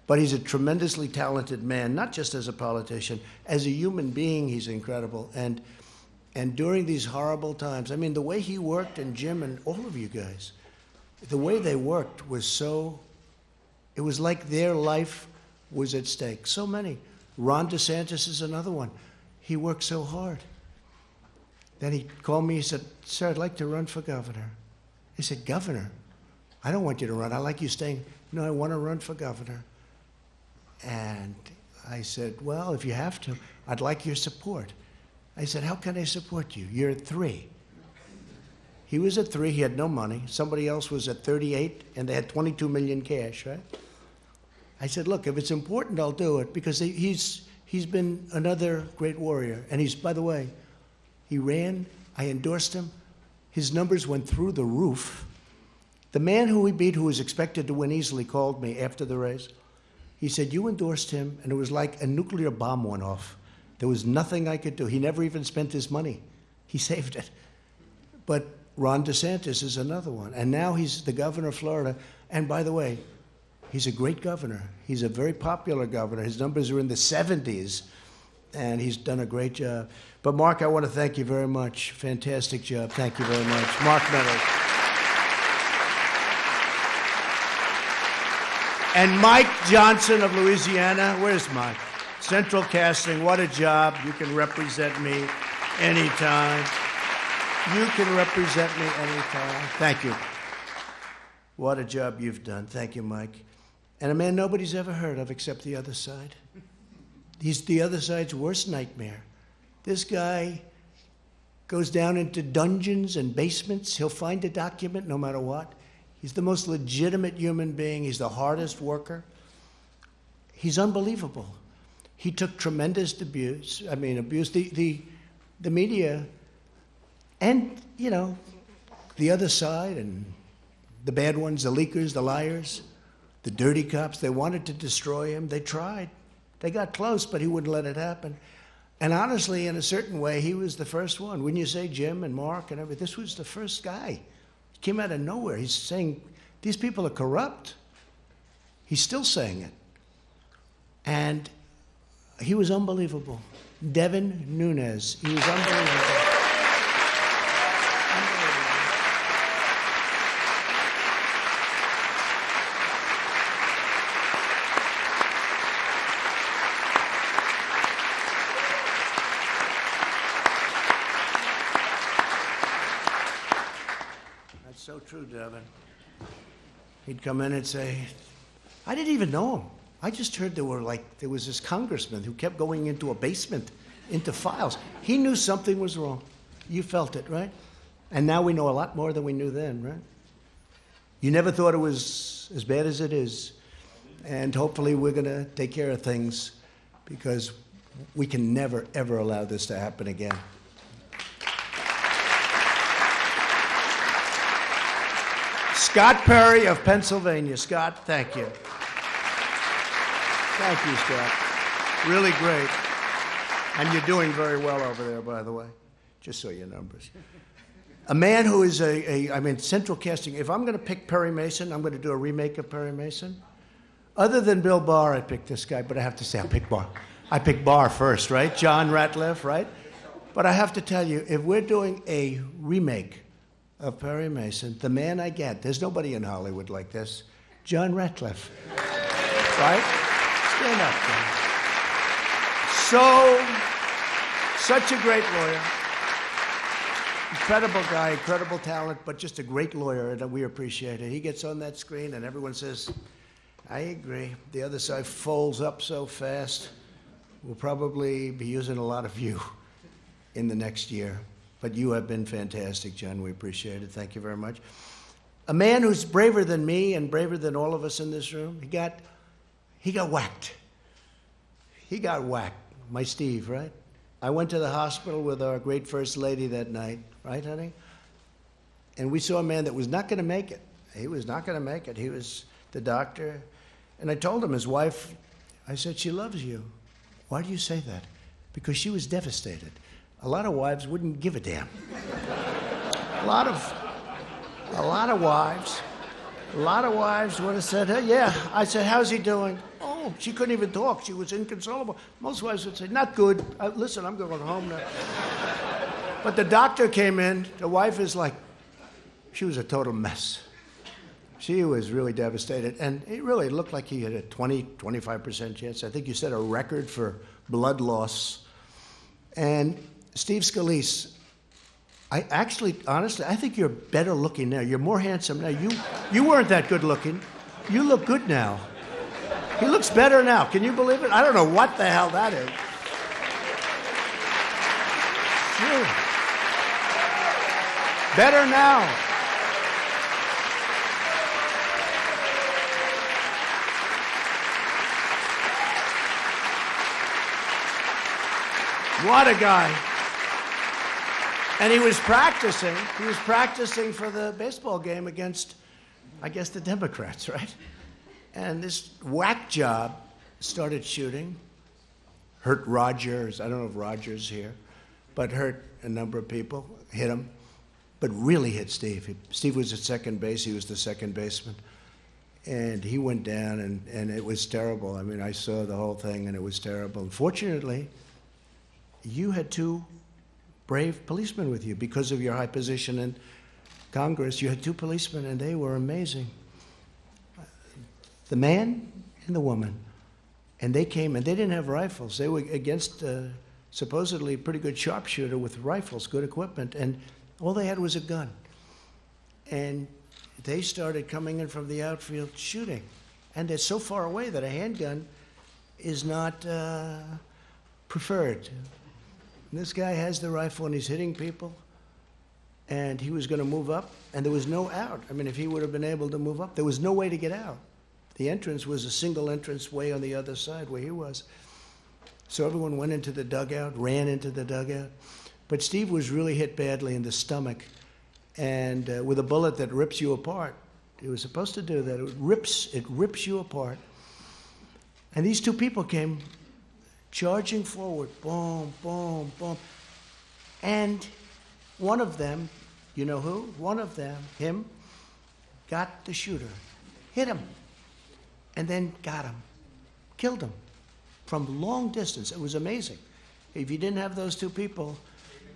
Speaker 8: But he's a tremendously talented man, not just as a politician. As a human being, he's incredible. And during these horrible times, I mean, the way he worked, and Jim and all of you guys, the way they worked was so, it was like their life was at stake. So many. Ron DeSantis is another one. He worked so hard. Then he called me, he said, "Sir, I'd like to run for governor." I said, "Governor? I don't want you to run. I like you staying." "No, I want to run for governor." And I said, "Well, if you have to, I'd like your support." I said, "How can I support you? You're at 3. He was at 3. He had no money. Somebody else was at 38, and they had 22 million cash, right? I said, "Look, if it's important, I'll do it," because he's been another great warrior. And he's, by the way, he ran. I endorsed him. His numbers went through the roof. The man who he beat, who was expected to win easily, called me after the race. He said, "You endorsed him, and it was like a nuclear bomb went off. There was nothing I could do." He never even spent his money. He saved it. But Ron DeSantis is another one. And now he's the governor of Florida. And by the way, he's a great governor. He's a very popular governor. His numbers are in the 70s, and he's done a great job. But Mark, I want to thank you very much. Fantastic job. Thank you very much. Mark Meadows. And Mike Johnson of Louisiana. Where's Mike? Central Casting, what a job. You can represent me anytime. You can represent me anytime. Thank you. What a job you've done. Thank you, Mike. And a man nobody's ever heard of except the other side. He's the other side's worst nightmare. This guy goes down into dungeons and basements. He'll find a document no matter what. He's the most legitimate human being. He's the hardest worker. He's unbelievable. He took tremendous abuse. The media and, the other side and the bad ones, the leakers, the liars, the dirty cops, they wanted to destroy him. They tried. They got close, but he wouldn't let it happen. And honestly, in a certain way, he was the first one. Wouldn't you say, Jim and Mark and everything? This was the first guy. He came out of nowhere. He's saying, these people are corrupt. He's still saying it. And he was unbelievable. Devin Nunes. He was unbelievable. That's so true, Devin. He'd come in and say, I didn't even know him. I just heard there was this congressman who kept going into a basement, into files. He knew something was wrong. You felt it, right? And now we know a lot more than we knew then, right? You never thought it was as bad as it is. And hopefully we're going to take care of things because we can never, ever allow this to happen again. Scott Perry of Pennsylvania. Scott, thank you. Thank you, Scott. Really great. And you're doing very well over there, by the way. Just so your numbers. A man who is Central Casting. If I'm going to pick Perry Mason, I'm going to do a remake of Perry Mason. Other than Bill Barr, I picked this guy, but I have to say I picked Barr. I picked Barr first, right? John Ratliff, right? But I have to tell you, if we're doing a remake of Perry Mason, the man I get, there's nobody in Hollywood like this, John Ratliff, right? Stand up, John. Such a great lawyer. Incredible guy, incredible talent, but just a great lawyer, and we appreciate it. He gets on that screen, and everyone says, I agree. The other side folds up so fast. We'll probably be using a lot of you in the next year. But you have been fantastic, John. We appreciate it. Thank you very much. A man who's braver than me and braver than all of us in this room, he got whacked. He got whacked. My Steve, right? I went to the hospital with our great First Lady that night, right, honey? And we saw a man that was not going to make it. He was not going to make it. He was the doctor. And I told him, his wife, I said, she loves you. Why do you say that? Because she was devastated. A lot of wives wouldn't give a damn. A lot of wives would have said, hey, yeah. I said, how's he doing? Oh, she couldn't even talk. She was inconsolable. Most wives would say, not good. Listen, I'm going home now. But the doctor came in. The wife is like, she was a total mess. She was really devastated. And it really looked like he had a 25% chance. I think you set a record for blood loss. And Steve Scalise, honestly, I think you're better looking now. You're more handsome now. You weren't that good looking. You look good now. He looks better now. Can you believe it? I don't know what the hell that is. Phew. Better now. What a guy. And he was practicing. He was practicing for the baseball game against, I guess, the Democrats, right? And this whack job started shooting, hurt Rogers. I don't know if Rogers here, but hurt a number of people, hit him, but really hit Steve. Steve was at second base. He was the second baseman. And he went down, and it was terrible. I mean, I saw the whole thing, and it was terrible. Unfortunately, you had two brave policemen with you because of your high position in Congress. You had two policemen, and they were amazing. The man and the woman. And they came, and they didn't have rifles. They were against supposedly a pretty good sharpshooter with rifles, good equipment, and all they had was a gun. And they started coming in from the outfield shooting. And they're so far away that a handgun is not preferred. And this guy has the rifle, and he's hitting people. And he was going to move up, and there was no out. I mean, if he would have been able to move up, there was no way to get out. The entrance was a single entrance way on the other side where he was. So everyone went into the dugout, ran into the dugout. But Steve was really hit badly in the stomach, and with a bullet that rips you apart. It was supposed to do that. It rips you apart. And these two people came charging forward, boom, boom, boom. And one of them, you know who? One of them, him, got the shooter, hit him, and then got him, killed him from long distance. It was amazing. If you didn't have those two people,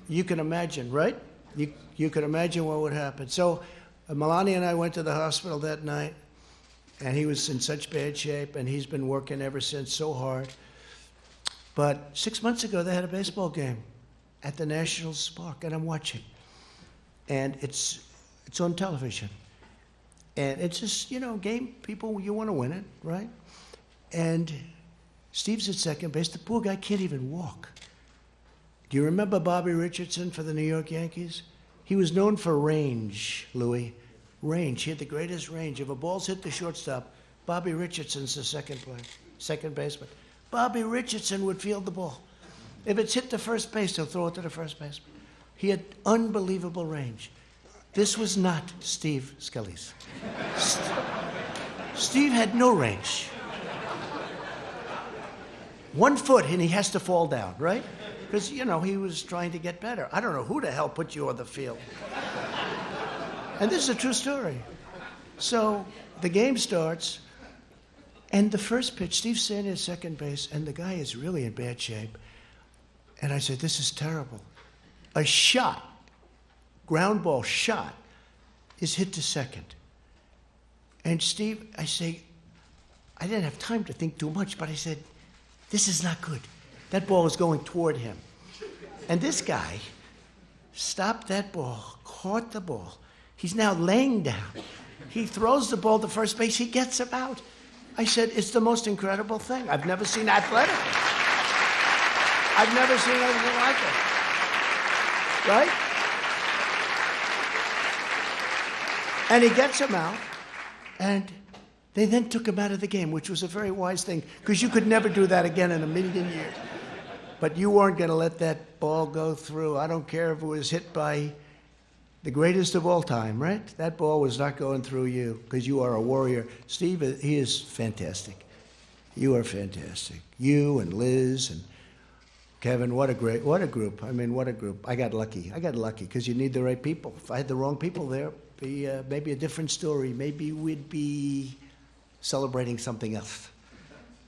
Speaker 8: you can imagine, right? You can imagine what would happen. So Melania and I went to the hospital that night, and he was in such bad shape, and he's been working ever since so hard. But 6 months ago, they had a baseball game at the Nationals Park, and I'm watching. And it's on television. And it's just, game, people, you want to win it, right? And Steve's at second base. The poor guy can't even walk. Do you remember Bobby Richardson for the New York Yankees? He was known for range, Louis. Range. He had the greatest range. If a ball's hit the shortstop, Bobby Richardson's the second baseman. Bobby Richardson would field the ball. If it's hit the first base, he'll throw it to the first baseman. He had unbelievable range. This was not Steve Scalise. Steve had no range. 1 foot and he has to fall down, right? Because, he was trying to get better. I don't know who the hell put you on the field. And this is a true story. So the game starts, and the first pitch, Steve's standing at second base, and the guy is really in bad shape. And I said, this is terrible. A shot, ground ball shot, is hit to second. And Steve, I say, I didn't have time to think too much, but I said, this is not good. That ball was going toward him. And this guy stopped that ball, caught the ball. He's now laying down. He throws the ball to first base. He gets him out. I said, it's the most incredible thing. I've never seen athletic. I've never seen anything like it. Right? And he gets him out, and they then took him out of the game, which was a very wise thing, because you could never do that again in a million years. But you weren't going to let that ball go through. I don't care if it was hit by the greatest of all time, right? That ball was not going through you because you are a warrior. Steve, he is fantastic. You are fantastic. You and Liz and Kevin, what a group. I mean, what a group. I got lucky because you need the right people. If I had the wrong people there, it'd be maybe a different story. Maybe we'd be celebrating something else.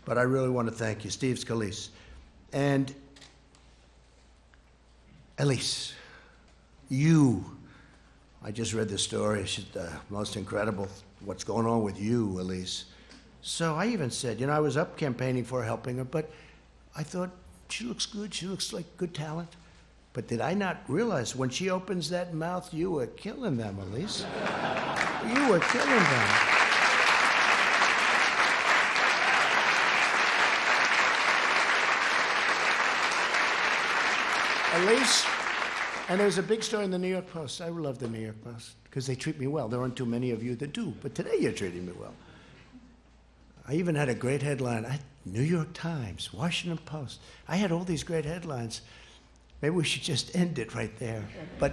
Speaker 8: But I really want to thank you, Steve Scalise. And Elise, I just read the story. It's most incredible what's going on with you, Elise. So I even said, I was up campaigning for her, helping her, but I thought, she looks good. She looks like good talent. But did I not realize when she opens that mouth, you were killing them, Elise. You were killing them. Elise, and there was a big story in the New York Post. I love the New York Post because they treat me well. There aren't too many of you that do, but today you're treating me well. I even had a great headline. New York Times, Washington Post. I had all these great headlines. Maybe we should just end it right there. But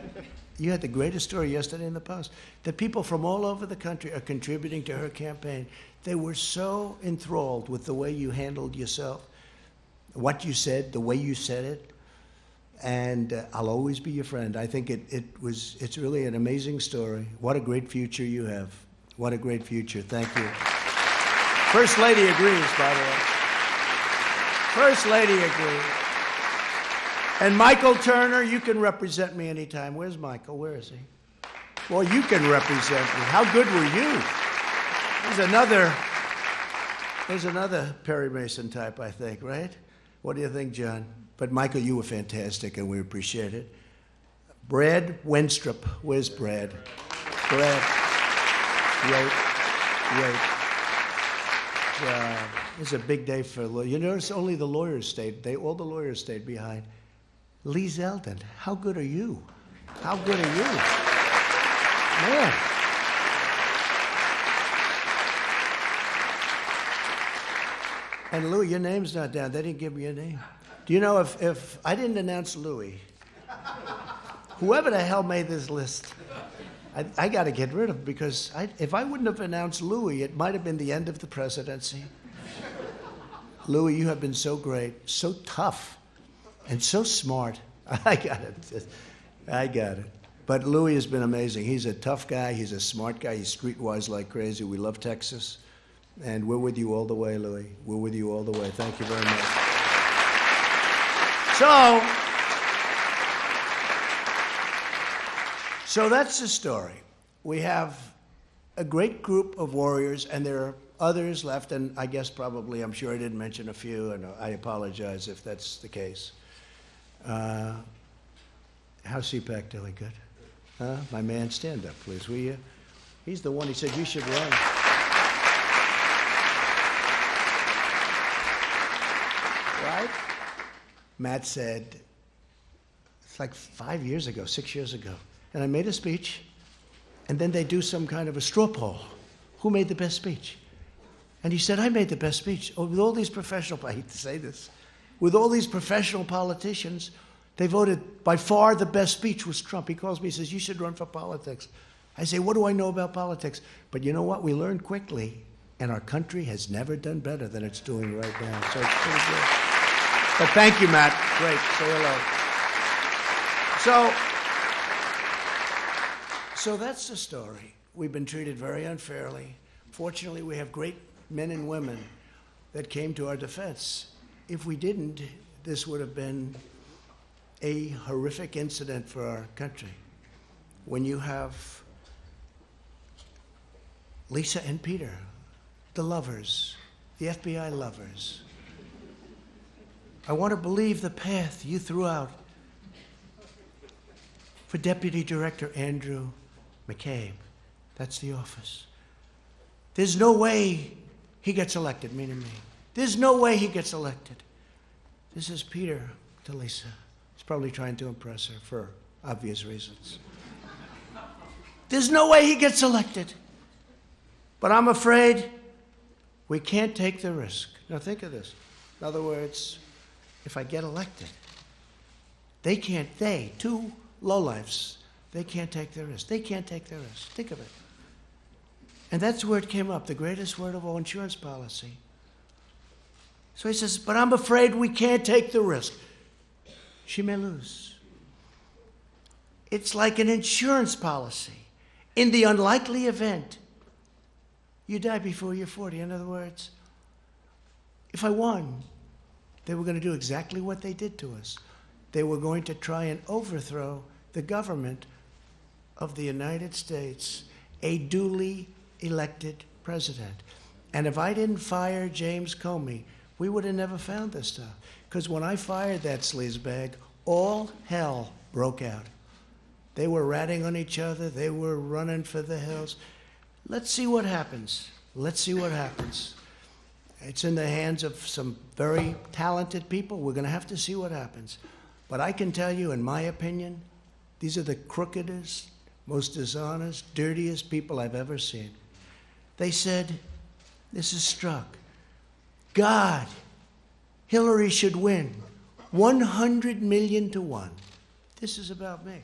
Speaker 8: you had the greatest story yesterday in the Post, that people from all over the country are contributing to her campaign. They were so enthralled with the way you handled yourself, what you said, the way you said it. And I'll always be your friend. I think it's really an amazing story. What a great future you have. What a great future. Thank you. First Lady agrees, by the way. First Lady agrees. And Michael Turner, you can represent me anytime. Where's Michael? Where is he? Well, you can represent me. How good were you? There's another Perry Mason type, I think, right? What do you think, John? But Michael, you were fantastic, and we appreciate it. Brad Wenstrup. Where's Brad? Brad. Wait. It's a big day for lawyers. You notice only the lawyers stayed. All the lawyers stayed behind. Lee Zeldin, how good are you? How good are you? Man. And Louis, your name's not down. They didn't give me your name. Do you know if I didn't announce Louis, whoever the hell made this list, I got to get rid of him because if I wouldn't have announced Louis, it might have been the end of the presidency. Louis, you have been so great, so tough, and so smart. I got it. But Louis has been amazing. He's a tough guy. He's a smart guy. He's streetwise like crazy. We love Texas. And we're with you all the way, Louis. We're with you all the way. Thank you very much. So that's the story. We have a great group of warriors, and there are others left, and I guess probably, I'm sure I didn't mention a few, and I apologize if that's the case. How's CPAC doing? Good? My man, stand up, please, will you? He's the one, he said you should run. Right? Matt said, it's like 5 years ago, 6 years ago, and I made a speech, and then they do some kind of a straw poll. Who made the best speech? And he said, I made the best speech. Oh, with all these professional, I hate to say this, with all these professional politicians, they voted by far the best speech was Trump. He calls me, he says, you should run for politics. I say, what do I know about politics? But you know what? We learned quickly, and our country has never done better than it's doing right now. So it's pretty good. But thank you, Matt. Great. Say hello. So that's the story. We've been treated very unfairly. Fortunately, we have great men and women that came to our defense. If we didn't, this would have been a horrific incident for our country. When you have Lisa and Peter, the lovers, the FBI lovers, I want to believe the path you threw out for Deputy Director Andrew McCabe. That's the office. There's no way he gets elected, meaning me. There's no way he gets elected. This is Peter to Lisa. He's probably trying to impress her for obvious reasons. There's no way he gets elected. But I'm afraid we can't take the risk. Now think of this. In other words, if I get elected, two lowlifes, They can't take the risk. They can't take the risk. Think of it. And that's where it came up, the greatest word of all, insurance policy. So he says, but I'm afraid we can't take the risk. She may lose. It's like an insurance policy. In the unlikely event you die before you're 40. In other words, if I won, they were going to do exactly what they did to us. They were going to try and overthrow the government of the United States, a duly elected president. And if I didn't fire James Comey, we would have never found this stuff. Because when I fired that sleazebag, all hell broke out. They were ratting on each other. They were running for the hills. Let's see what happens. Let's see what happens. It's in the hands of some very talented people. We're going to have to see what happens. But I can tell you, in my opinion, these are the crookedest, most dishonest, dirtiest people I've ever seen. They said, this is struck. God, Hillary should win 100 million to 1. This is about me.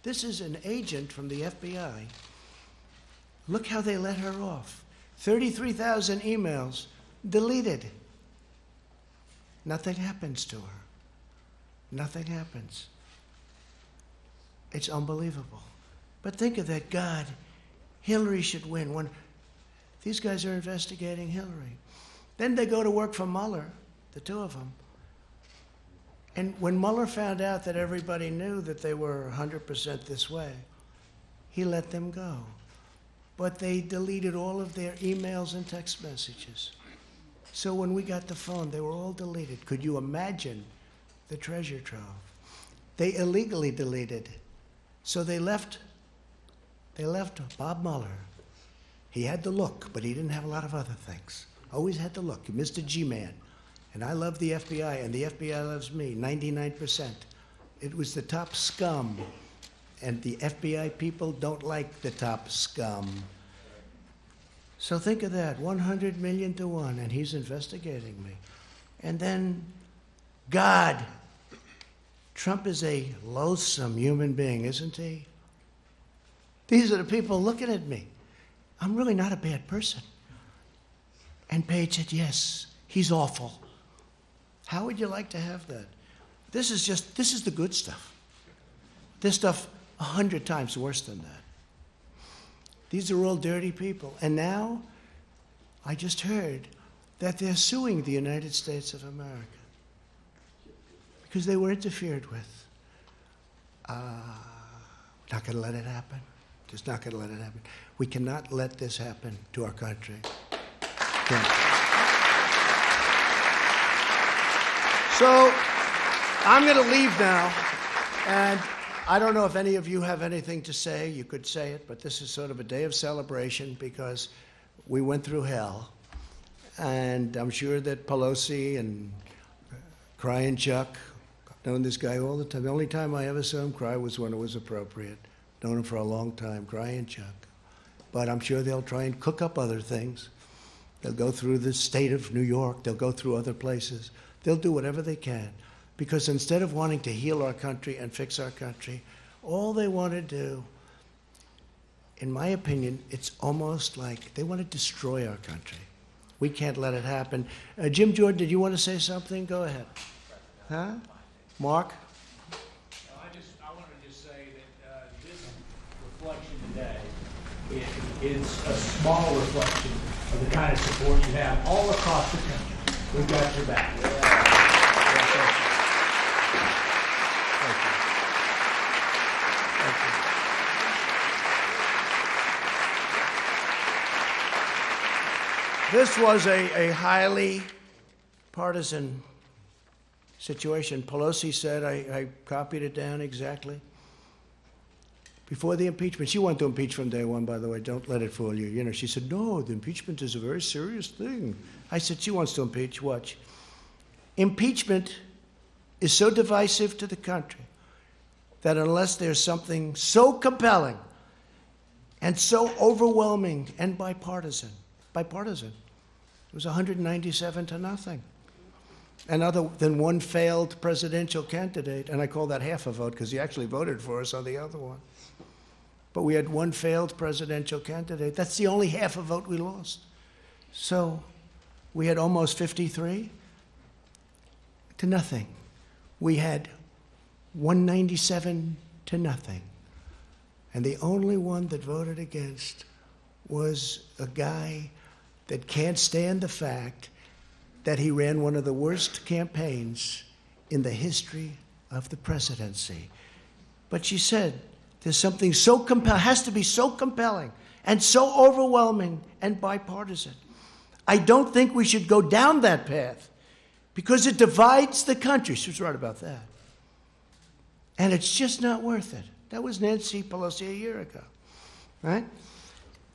Speaker 8: This is an agent from the FBI. Look how they let her off. 33,000 emails deleted. Nothing happens to her. Nothing happens. It's unbelievable. But think of that. God, Hillary should win. When these guys are investigating Hillary. Then they go to work for Mueller, the two of them. And when Mueller found out that everybody knew that they were 100% this way, he let them go. But they deleted all of their emails and text messages. So when we got the phone, they were all deleted. Could you imagine the treasure trove? They illegally deleted. So they left Bob Mueller. He had the look, but he didn't have a lot of other things. Always had the look, Mr. G-Man. And I love the FBI, and the FBI loves me, 99%. It was the top scum, and the FBI people don't like the top scum. So think of that, 100 million to 1, and he's investigating me. And then, God, Trump is a loathsome human being, isn't he? These are the people looking at me. I'm really not a bad person. And Page said, yes, he's awful. How would you like to have that? This is the good stuff. This stuff 100 times worse than that. These are all dirty people. And now, I just heard that they're suing the United States of America because they were interfered with. Not going to let it happen. Just not going to let it happen. We cannot let this happen to our country. Can't. So I'm going to leave now, and I don't know if any of you have anything to say. You could say it, but this is sort of a day of celebration because we went through hell, and I'm sure that Pelosi and Crying Chuck, I've known this guy all the time. The only time I ever saw him cry was when it was appropriate. Known him for a long time, Crying Chuck. But I'm sure they'll try and cook up other things. They'll go through the state of New York. They'll go through other places. They'll do whatever they can. Because instead of wanting to heal our country and fix our country, all they want to do, in my opinion, it's almost like they want to destroy our country. We can't let it happen. Jim Jordan, did you want to say something? Go ahead. Huh? Mark?
Speaker 9: I want to just say that this reflection today is a small reflection of the kind of support you have all across the country. We've got your back.
Speaker 8: This was a highly partisan situation. Pelosi said, I copied it down exactly. Before the impeachment, she wanted to impeach from day one, by the way. Don't let it fool you. You know, she said, no, the impeachment is a very serious thing. I said, she wants to impeach. Watch. Impeachment is so divisive to the country that unless there's something so compelling and so overwhelming and bipartisan, it was 197 to nothing. And other than one failed presidential candidate, and I call that half a vote because he actually voted for us on the other one. but we had one failed presidential candidate. That's the only half a vote we lost. So we had almost 53 to nothing. We had 197 to nothing. And the only one that voted against was a guy that can't stand the fact that he ran one of the worst campaigns in the history of the presidency. But she said, there's something so compelling, has to be so compelling and so overwhelming and bipartisan. I don't think we should go down that path because it divides the country. She was right about that. And it's just not worth it. That was Nancy Pelosi a year ago, right?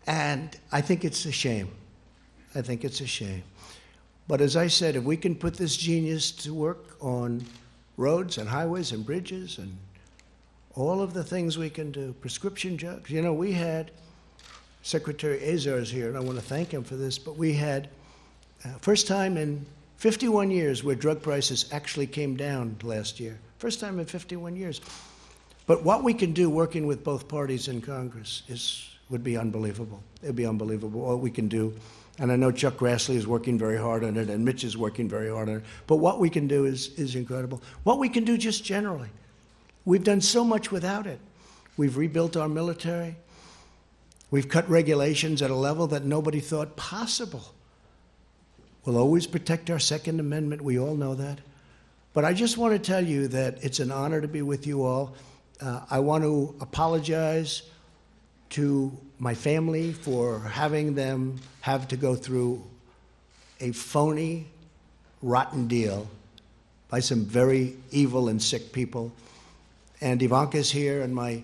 Speaker 8: And I think it's a shame. I think it's a shame. But as I said, if we can put this genius to work on roads and highways and bridges and all of the things we can do, prescription drugs. You know, we had Secretary Azar's here, and I want to thank him for this, but we had first time in 51 years where drug prices actually came down last year. First time in 51 years. But what we can do working with both parties in Congress would be unbelievable. It would be unbelievable, what we can do. And I know Chuck Grassley is working very hard on it, and Mitch is working very hard on it. But what we can do is incredible. What we can do just generally. We've done so much without it. We've rebuilt our military. We've cut regulations at a level that nobody thought possible. We'll always protect our Second Amendment. We all know that. But I just want to tell you that it's an honor to be with you all. I want to apologize to my family for having them have to go through a phony, rotten deal by some very evil and sick people. And Ivanka's here, and my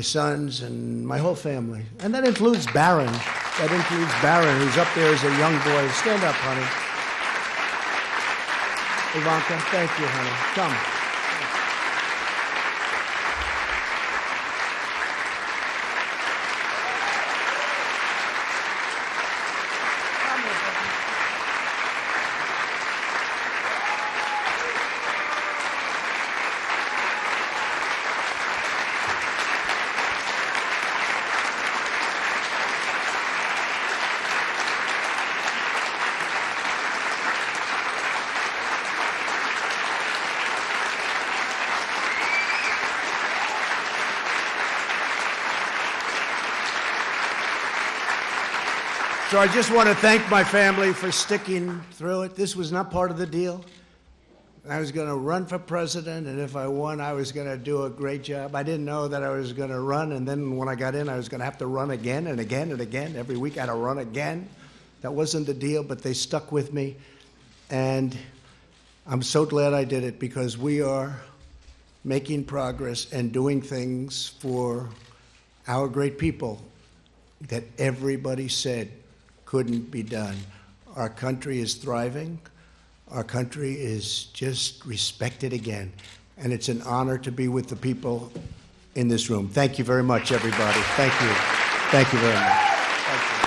Speaker 8: sons, and my whole family. And that includes Barron. That includes Barron, who's up there as a young boy. Stand up, honey. Ivanka, thank you, honey. Come. So I just want to thank my family for sticking through it. This was not part of the deal. I was going to run for president, and if I won, I was going to do a great job. I didn't know that I was going to run, and then when I got in, I was going to have to run again and again and again. Every week I had to run again. That wasn't the deal, but they stuck with me. And I'm so glad I did it because we are making progress and doing things for our great people that everybody said couldn't be done. Our country is thriving. Our country is just respected again. And it's an honor to be with the people in this room. Thank you very much, everybody. Thank you. Thank you very much. Thank you.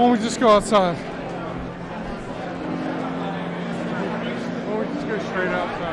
Speaker 2: Why don't we just go outside? Why don't we just go straight outside?